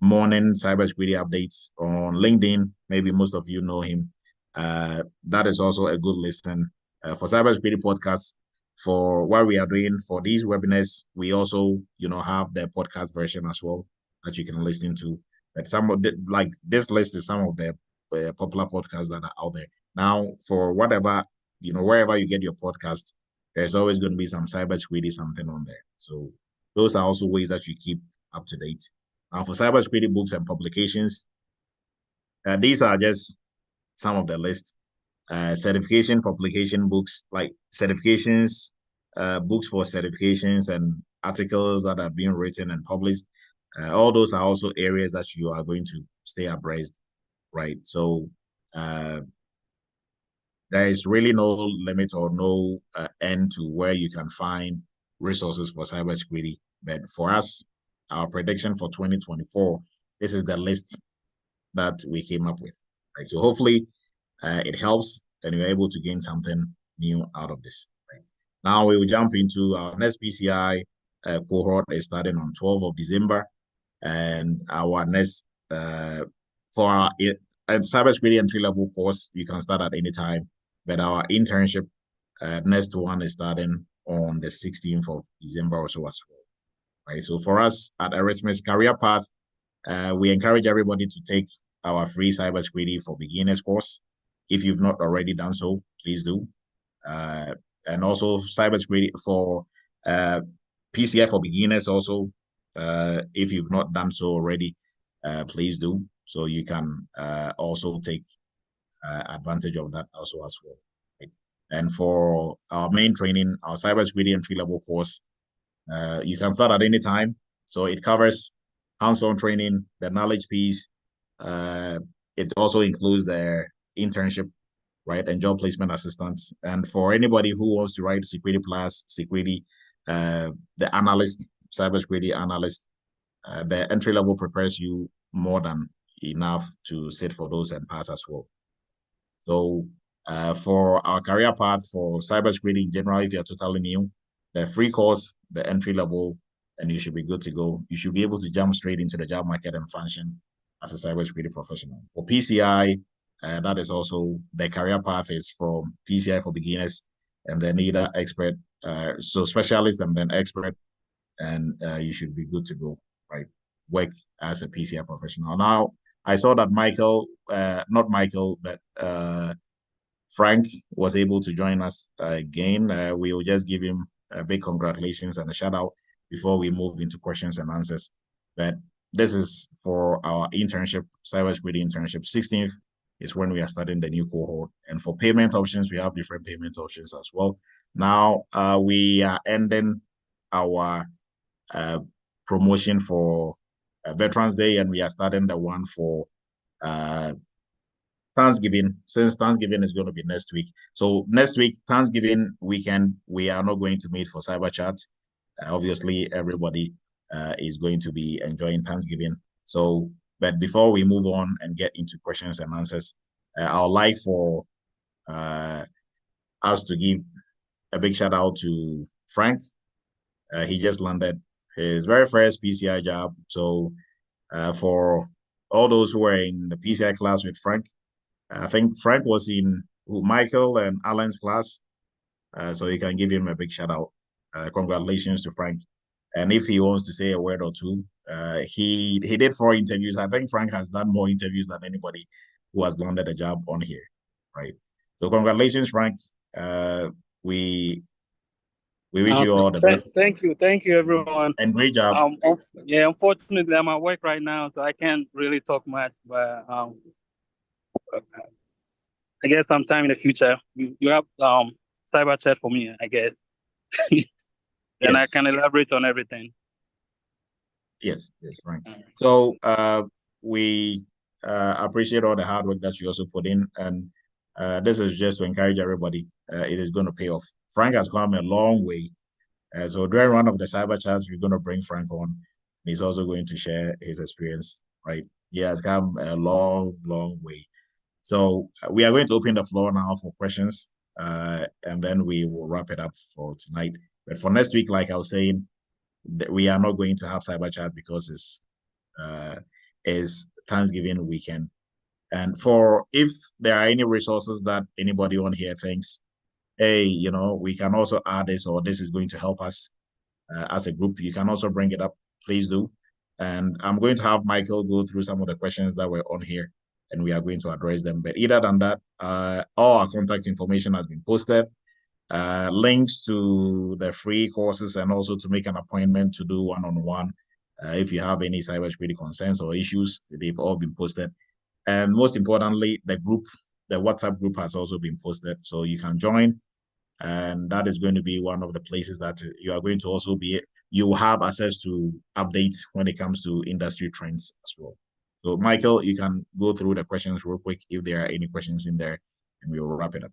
morning cybersecurity updates on LinkedIn. Maybe most of you know him. That is also a good listen for cybersecurity podcasts. For what we are doing for these webinars, we also, have the podcast version as well that you can listen to. But some of like this list is some of the popular podcasts that are out there. Now, for whatever, wherever you get your podcast, there's always going to be some cybersecurity something on there. So those are also ways that you keep up to date. Now, for cybersecurity books and publications, these are just some of the list. Certification publication books, like certifications, books for certifications and articles that are being written and published. All those are also areas that you are going to stay abreast, right? So there is really no limit or no end to where you can find resources for cybersecurity. But for us, our prediction for 2024, this is the list that we came up with, right? So hopefully it helps and you're able to gain something new out of this. Right? Now we will jump into our next PCI cohort is starting on 12th of December. And our next, for our cybersecurity entry-level course, you can start at any time. But our internship, next one is starting on the 16th of December or so as well. Right? So for us at Eretmis Career Path, we encourage everybody to take our free cybersecurity for beginners course. If you've not already done so, please do. And also cybersecurity for PCI for beginners also. If you've not done so already, please do. So you can also take advantage of that also as well. Right? And for our main training, our cybersecurity entry-level course, you can start at any time. So it covers hands-on training, the knowledge piece. It also includes the internship, right, and job placement assistance. And for anybody who wants to write Security Plus, Security, the analyst, cybersecurity analyst, the entry level prepares you more than enough to sit for those and pass as well. So for our career path for cybersecurity in general, if you're totally new, the free course, the entry level, and you should be good to go. You should be able to jump straight into the job market and function as a cybersecurity professional. For PCI, that is also the career path is from PCI for beginners and then either expert, so specialist and then expert, and you should be good to go, right? Work as a PCI professional. Now, I saw that Michael, not Michael, but Frank was able to join us again. We will just give him a big congratulations and a shout out before we move into questions and answers. But this is for our internship, cybersecurity internship. 16th is when we are starting the new cohort. And for payment options, we have different payment options as well. Now we are ending our promotion for Veterans Day, and we are starting the one for Thanksgiving, since Thanksgiving is going to be next week. So next week, Thanksgiving weekend, we are not going to meet for Cyber Chat. Obviously, everybody is going to be enjoying Thanksgiving. So, but before we move on and get into questions and answers, I would like for us to give a big shout out to Frank. He just landed his very first PCI job. So for all those who are in the PCI class with Frank, I think Frank was in Michael and Alan's class, so you can give him a big shout out. Congratulations to Frank. And if he wants to say a word or two, he did 4 interviews. I think Frank has done more interviews than anybody who has landed a job on here, right? So congratulations, Frank. We wish you all the best. Thank you, everyone. And great job. Yeah, unfortunately, I'm at work right now, so I can't really talk much. But I guess sometime in the future, you have cyber chat for me, I guess. Then I can elaborate on everything. Yes, Frank. So we appreciate all the hard work that you also put in, and this is just to encourage everybody. It is going to pay off. Frank has come a long way. So during one of the cyber chats, we're going to bring Frank on. He's also going to share his experience, right? He has come a long, long way. So we are going to open the floor now for questions, and then we will wrap it up for tonight. But for next week, like I was saying, we are not going to have cyber chat because it's Thanksgiving weekend. And if there are any resources that anybody on here thinks, hey, we can also add this, or this is going to help us as a group, you can also bring it up. Please do. And I'm going to have Michael go through some of the questions that were on here, and we are going to address them. But other than that, all our contact information has been posted. Links to the free courses, and also to make an appointment to do one-on-one. If you have any cybersecurity concerns or issues, they've all been posted. And most importantly, the WhatsApp group has also been posted, so you can join. And that is going to be one of the places that you are going to also you will have access to updates when it comes to industry trends as well. So Michael, you can go through the questions real quick if there are any questions in there, and we will wrap it up.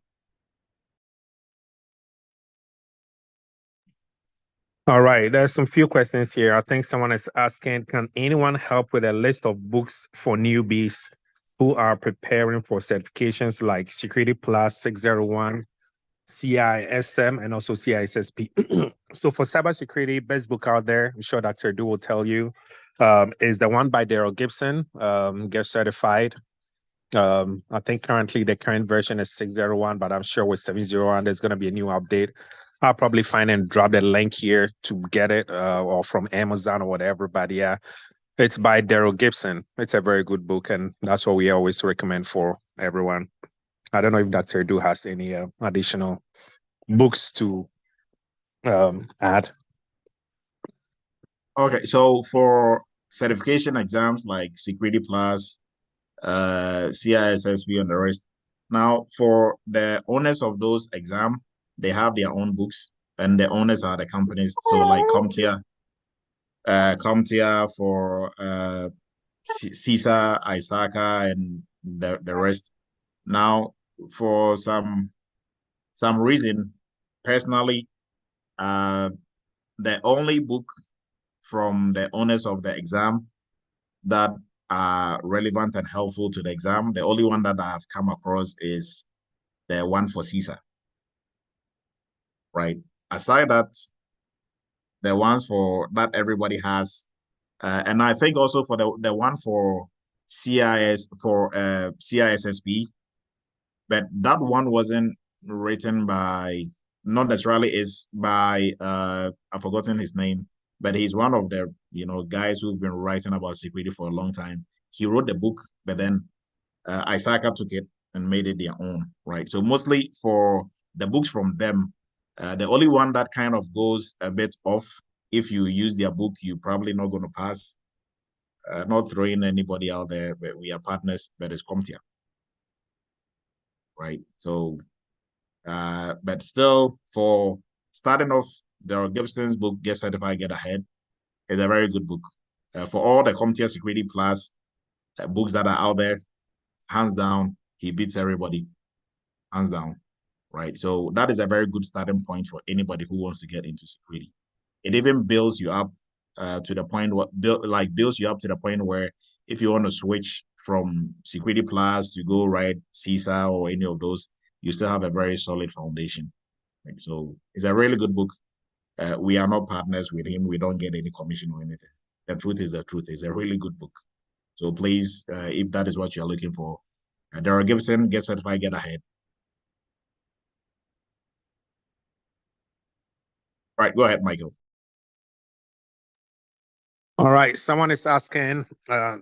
All right, there's some few questions here. I think someone is asking, can anyone help with a list of books for newbies who are preparing for certifications like Security Plus 601, CISM, and also CISSP? So for cybersecurity, best book out there, I'm sure Dr. Du will tell you, is the one by Daryl Gibson, Get Certified. I think currently the current version is 601, but I'm sure with 701, there's going to be a new update. I'll probably find and drop the link here to get it, or from Amazon or whatever. But yeah, it's by Daryl Gibson. It's a very good book, and that's what we always recommend for everyone. I don't know if Dr. Du has any additional books to add. Okay, so for certification exams like Security Plus, CISSP, and the rest, now for the owners of those exams, they have their own books, and the owners are the companies. So like CompTIA for CISA, ISACA, and the rest. Now, for some reason, personally, the only book from the owners of the exam that are relevant and helpful to the exam, the only one that I have come across is the one for CISA. Right. Aside that, the ones for that everybody has, and I think also for the one for CISSP, but that one wasn't written by, not necessarily is by I've forgotten his name, but he's one of the guys who've been writing about security for a long time. He wrote the book, but then ISACA took it and made it their own, right? So mostly for the books from them, the only one that kind of goes a bit off, if you use their book, you're probably not going to pass. Not throwing anybody out there, but we are partners, but it's CompTIA. Right? So, but still, for starting off, Daryl Gibson's book, Get Certified, Get Ahead, is a very good book. For all the CompTIA Security Plus books that are out there, hands down, he beats everybody. Hands down. Right? So that is a very good starting point for anybody who wants to get into security. It even builds you up to the point builds you up to the point where if you want to switch from Security Plus to go right CISA or any of those, you still have a very solid foundation. Right? So it's a really good book. We are not partners with him. We don't get any commission or anything. The truth is the truth. It's a really good book. So please, if that is what you're looking for, Daryl Gibson, get certified, get ahead. Right, go ahead, Michael. All right, someone is asking,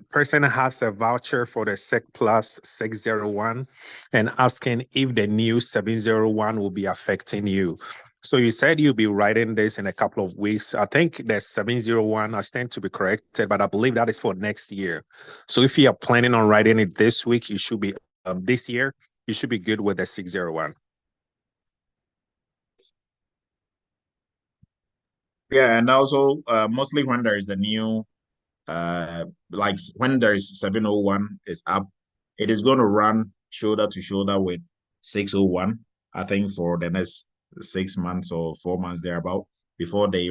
person has a voucher for the Sec Plus 601 and asking if the new 701 will be affecting you. So you said you'll be writing this in a couple of weeks. I think the 701, I stand to be corrected, but I believe that is for next year. So if you are planning on writing it this week, you should be, this year, you should be good with the 601. Yeah, and also mostly when there is the new like when there's 701 is up, it is going to run shoulder to shoulder with 601, I think, for the next 6 months or 4 months thereabout before they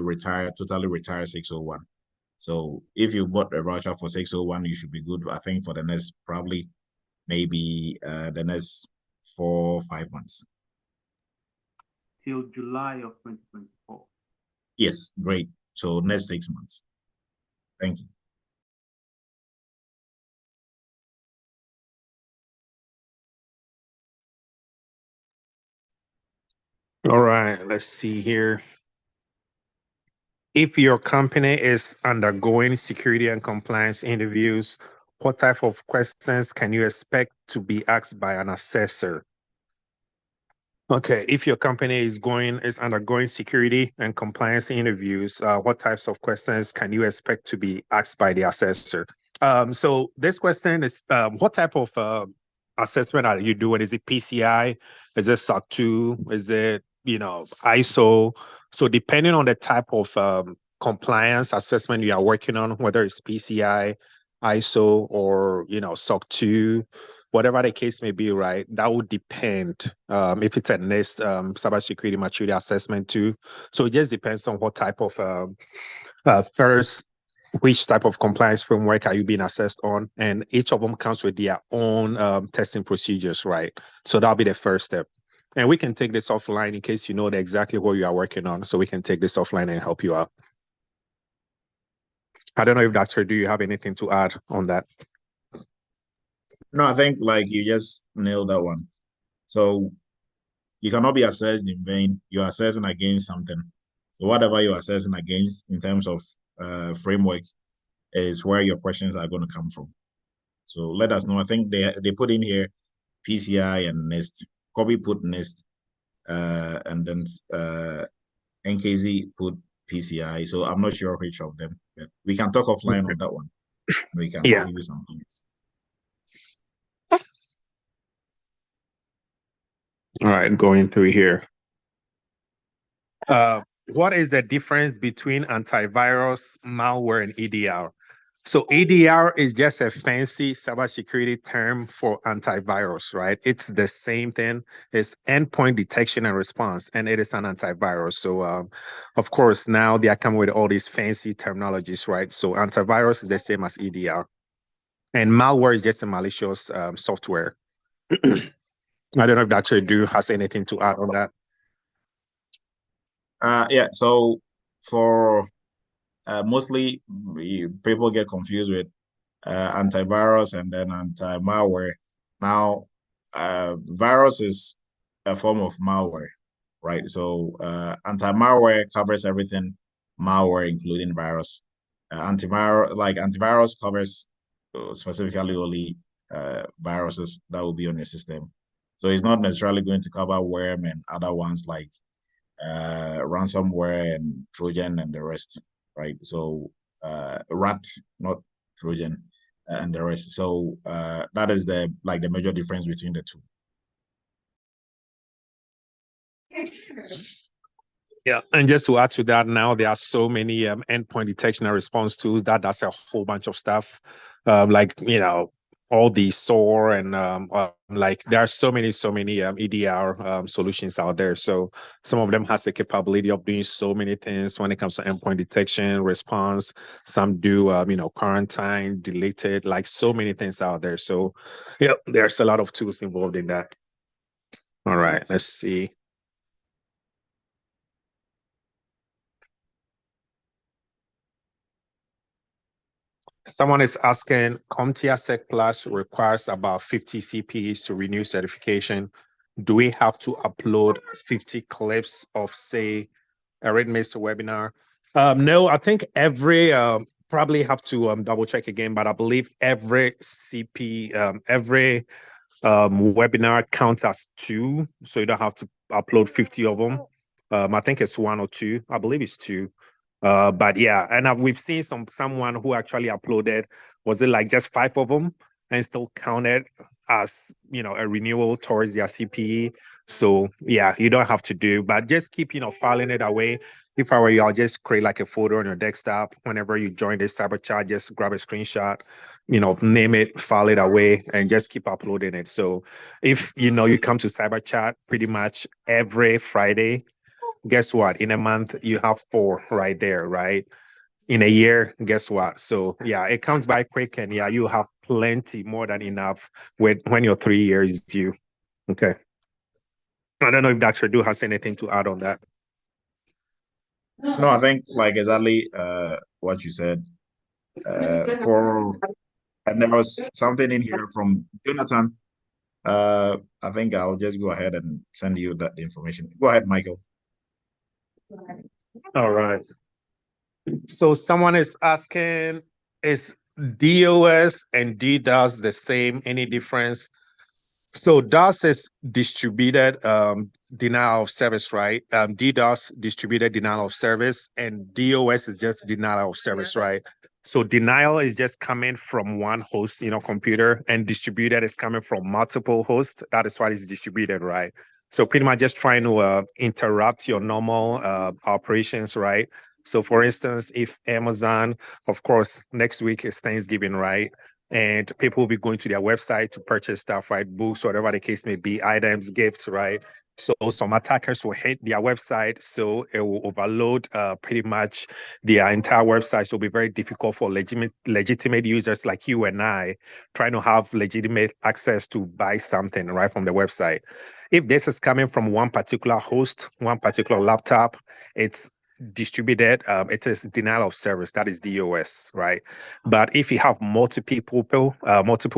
totally retire 601. So if you bought a voucher for 601, you should be good, I think, for the next probably maybe the next 4 or 5 months. Till July of 2024. Yes, great. So next 6 months. Thank you. All right, let's see here. If your company is undergoing security and compliance interviews, what type of questions can you expect to be asked by an assessor? Okay, if your company is undergoing security and compliance interviews, what types of questions can you expect to be asked by the assessor? So this question is, what type of assessment are you doing? Is it PCI? Is it SOC 2? Is it, ISO? So depending on the type of compliance assessment you are working on, whether it's PCI, ISO, or, SOC 2, whatever the case may be, right? That would depend if it's a NIST cybersecurity maturity assessment too. So it just depends on what type of first, which type of compliance framework are you being assessed on, and each of them comes with their own testing procedures, right? So that'll be the first step. And we can take this offline in case you know exactly what you are working on. So we can take this offline and help you out. I don't know if Dr. Do you have anything to add on that? No, I think like you just nailed that one. So you cannot be assessed in vain. You're assessing against something. So whatever you're assessing against in terms of framework is where your questions are going to come from. So let us know. I think they put in here PCI and NIST. Kobe put NIST, and then NKZ put PCI. So I'm not sure which of them. But we can talk offline on that one. We can give you some things. All right, going through here. What is the difference between antivirus, malware, and EDR? So EDR is just a fancy cybersecurity term for antivirus, right? It's the same thing. It's endpoint detection and response, and it is an antivirus. So, of course, now they are coming with all these fancy terminologies, right? So antivirus is the same as EDR, and malware is just a malicious software. I don't know if Dr. Du has anything to add on that. Yeah, so for mostly people get confused with antivirus and then anti-malware. Now, virus is a form of malware, right? So anti-malware covers everything malware, including virus. Antivirus covers specifically only viruses that will be on your system. So it's not necessarily going to cover worm and other ones like ransomware and Trojan and the rest, right? So rat, not Trojan, and the rest. So that is the major difference between the two. Yeah, and just to add to that, now there are so many endpoint detection and response tools that does a whole bunch of stuff, all the SOAR and there are so many EDR solutions out there. So some of them has the capability of doing so many things when it comes to endpoint detection, response. Some do quarantine, deleted, like so many things out there. So yeah, there's a lot of tools involved in that. All right, let's see. Someone is asking, CompTIA Sec Plus requires about 50 CPEs to renew certification. Do we have to upload 50 clips of, say, Eretmis webinar? No, I think every probably have to double check again, but I believe every every webinar counts as 2, so you don't have to upload 50 of them. I think it's 1 or 2. I believe it's 2. But yeah, and we've seen someone who actually uploaded, was it like just 5 of them, and still counted as, you know, a renewal towards their CPE. So yeah, you don't have to do, but just keep, you know, filing it away. If I were you, I'll just create like a folder on your desktop. Whenever you join this cyber chat, just grab a screenshot, you know, name it, file it away, and just keep uploading it. So if, you know, you come to cyber chat pretty much every Friday, guess what? In a month, you have 4 right there, right? In a year, guess what? So yeah, it comes by quick, and yeah, you have plenty, more than enough when your 3 years is due. Okay. I don't know if Dr. Du has anything to add on that. No, I think like exactly what you said. And there was something in here from Jonathan. I think I'll just go ahead and send you that information. Go ahead, Michael. All right. So someone is asking, is DOS and DDoS the same? Any difference? So DOS is distributed denial of service, right? DDoS, distributed denial of service, and DOS is just denial of service, right? So denial is just coming from one host, you know, computer, and distributed is coming from multiple hosts. That is why it's distributed, right? So pretty much just trying to interrupt your normal operations, right? So for instance, if Amazon, of course, next week is Thanksgiving, right? And people will be going to their website to purchase stuff, right? Books, whatever the case may be, items, gifts, right? So some attackers will hit their website, so it will overload pretty much their entire website. So it'll be very difficult for legitimate users like you and I trying to have legitimate access to buy something right from the website. If this is coming from one particular host, one particular laptop, it's distributed, it is denial of service. That is DOS, right? But if you have multiple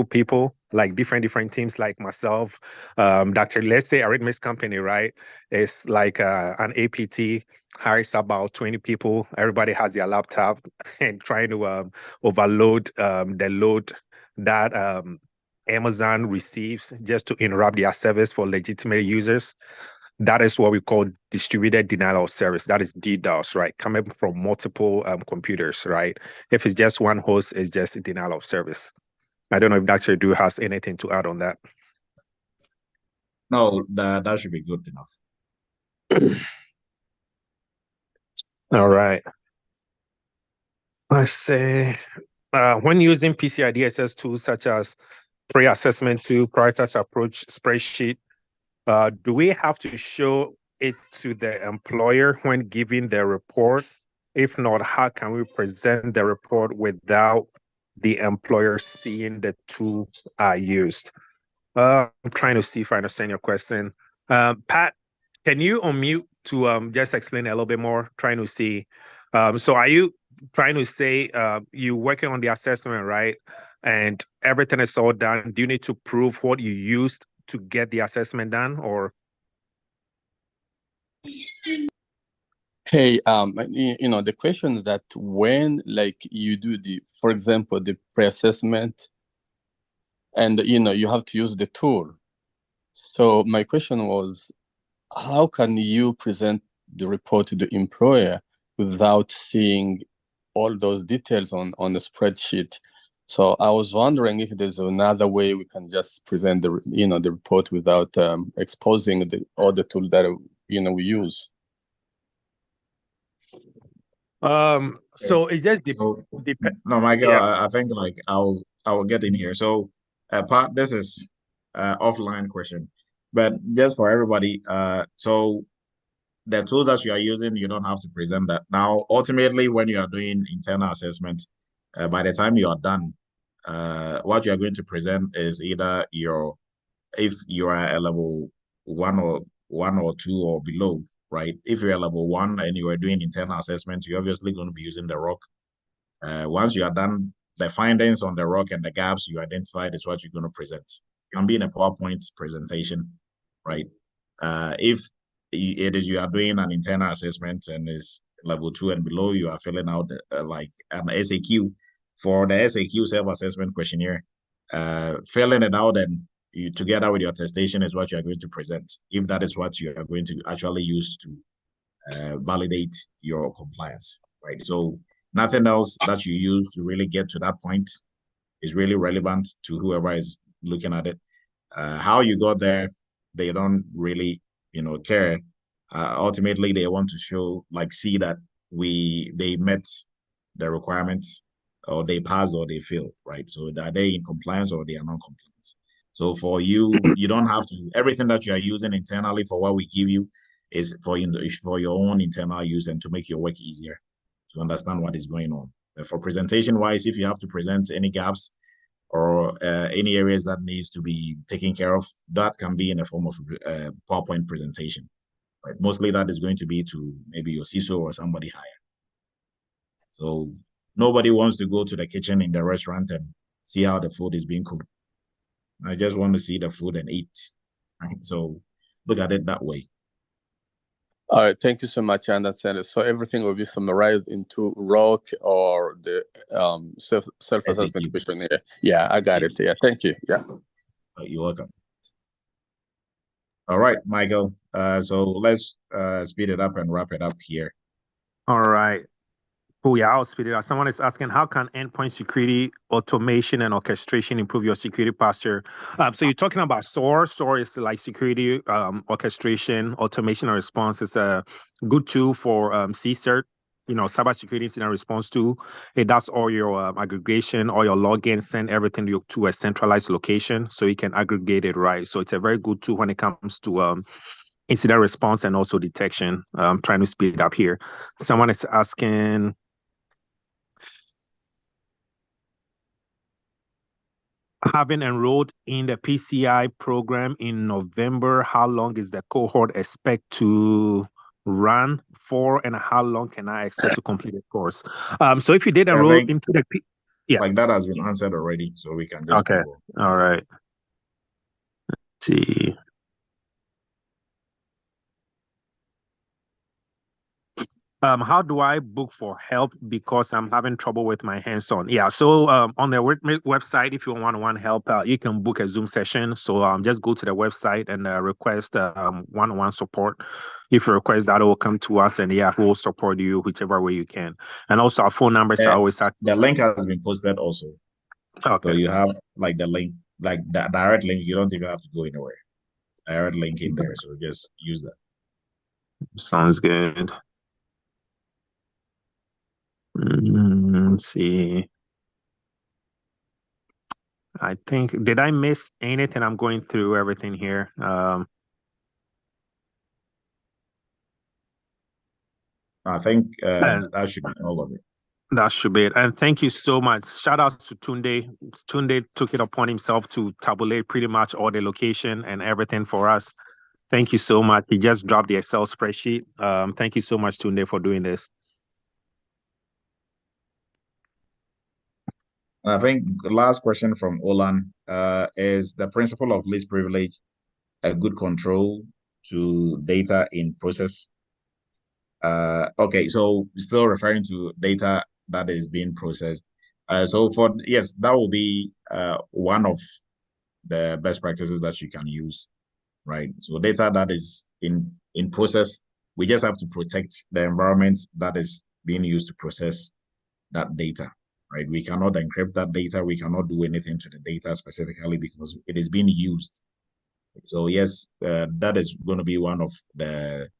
people, like different teams, like myself, Dr. Let's say Eretmis company, right? It's like an APT hires about 20 people. Everybody has their laptop and trying to overload the load that Amazon receives just to interrupt their service for legitimate users. That is what we call distributed denial of service. That is DDoS, right? Coming from multiple computers, right? If it's just one host, it's just denial of service. I don't know if Dr. Du has anything to add on that. No, that should be good enough. All right. Let's say when using PCI DSS tools such as pre-assessment tool, prioritize approach, spreadsheet, do we have to show it to the employer when giving the report? If not, how can we present the report without the employer seeing the tool used? I'm trying to see if I understand your question. Pat, can you unmute to just explain a little bit more? Trying to see. So are you trying to say you're working on the assessment, right? And everything is all done. Do you need to prove what you used to get the assessment done, or? Hey, you know, the question is that when, like, you do for example, the pre-assessment, and, you know, you have to use the tool. So my question was, how can you present the report to the employer without seeing all those details on the spreadsheet? So I was wondering if there's another way we can just present the report without exposing all the tool that we use. So it just depends. No, Michael, Yeah. I think like I'll get in here. So Pat, this is offline question, but just for everybody, so the tools that you are using, you don't have to present that. Now, ultimately, when you are doing internal assessment, by the time you are done, what you are going to present is either if you are a level 1 or 2 or below, right? If you're a level 1 and you are doing internal assessment, you're obviously going to be using the ROC. Once you are done the findings on the rock and the gaps you identified is what you're going to present. It can be in a PowerPoint presentation, right? If it is you are doing an internal assessment and is level 2 and below, you are filling out like an SAQ for the SAQ self-assessment questionnaire. Filling it out and you together with your attestation is what you are going to present, if that is what you are going to actually use to validate your compliance, right? So nothing else that you use to really get to that point is really relevant to whoever is looking at it. How you got there, they don't really, care. Ultimately, they want to show, see that they met the requirements, or they pass or they fail, right? So are they in compliance or they are non-compliant? So for you, you don't have to, everything that you are using internally for what we give you is for your own internal use and to make your work easier to understand what is going on. For presentation wise, if you have to present any gaps or any areas that needs to be taken care of, that can be in a form of PowerPoint presentation. Right? Mostly that is going to be to maybe your CISO or somebody higher. So nobody wants to go to the kitchen in the restaurant and see how the food is being cooked. I just want to see the food and eat. Right? So look at it that way. All right, thank you so much. I understand it. So everything will be summarized into ROC or the self-assessment questionnaire. Yeah, I got it. Yeah, thank you. Yeah. You're welcome. All right, Michael. So let's speed it up and wrap it up here. All right. Oh, yeah, I'll speed it up. Someone is asking, how can endpoint security, automation, and orchestration improve your security posture? So you're talking about SOAR. SOAR is like security, orchestration, automation, and response. It's a good tool for CSIRT, cybersecurity incident response tool. It does all your aggregation, all your login, send everything to a centralized location so you can aggregate it right. So it's a very good tool when it comes to incident response and also detection. I'm trying to speed it up here. Someone is asking, having enrolled in the PCI program in November, how long is the cohort expect to run for, and how long can I expect to complete the course? So if you did enroll into the like that has been answered already, so we can just okay. All right. Let's see. How do I book for help because I'm having trouble with my hands-on? Yeah, so on the website, if you want help, you can book a Zoom session. So just go to the website and request one-on-one support. If you request that, it will come to us, and yeah, we will support you whichever way you can. And also, our phone numbers are always active. The link has been posted also. Okay. So you have like the link, like the direct link. You don't even have to go anywhere. Direct link in there, so just use that. Sounds good. Let's see. I think, did I miss anything? I'm going through everything here. I think that should be all of it. That should be it. And thank you so much. Shout out to Tunde. Tunde took it upon himself to tabulate pretty much all the location and everything for us. Thank you so much. He just dropped the Excel spreadsheet. Thank you so much, Tunde, for doing this. I think the last question from Olan is the principle of least privilege a good control to data in process? Okay, so still referring to data that is being processed. So yes, that will be one of the best practices that you can use, right? So data that is in process, we just have to protect the environment that is being used to process that data. Right, we cannot encrypt that data. We cannot do anything to the data specifically because it is being used. So yes, that is going to be one of the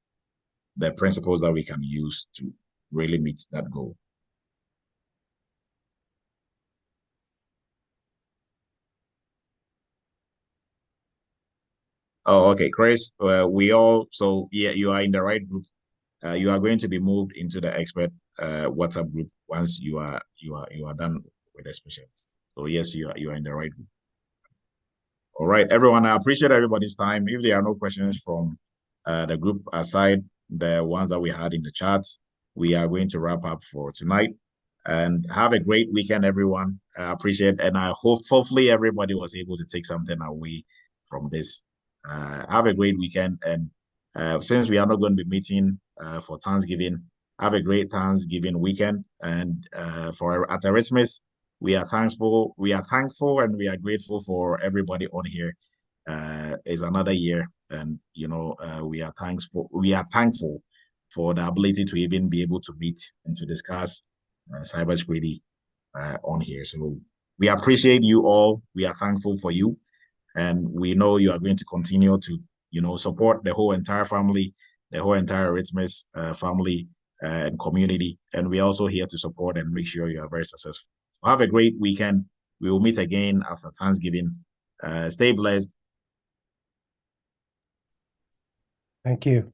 principles that we can use to really meet that goal. Oh, okay, Chris. So yeah, you are in the right group. You are going to be moved into the expert WhatsApp group once you are done with the specialist. So yes, you are in the right group. All right, everyone. I appreciate everybody's time. If there are no questions from the group aside the ones that we had in the chat, we are going to wrap up for tonight. And have a great weekend, everyone. I appreciate it. And I hopefully everybody was able to take something away from this. Have a great weekend. And since we are not going to be meeting for Thanksgiving, have a great Thanksgiving weekend. And at Eretmis, we are thankful and we are grateful for everybody on here. It's another year, and we are thankful for the ability to even be able to meet and to discuss cybersecurity on here. So we appreciate you all. We are thankful for you, and we know you are going to continue to support the whole entire family, the whole entire Eretmis family and community. And we're also here to support and make sure you are very successful. Have a great weekend. We will meet again after Thanksgiving. Stay blessed. Thank you.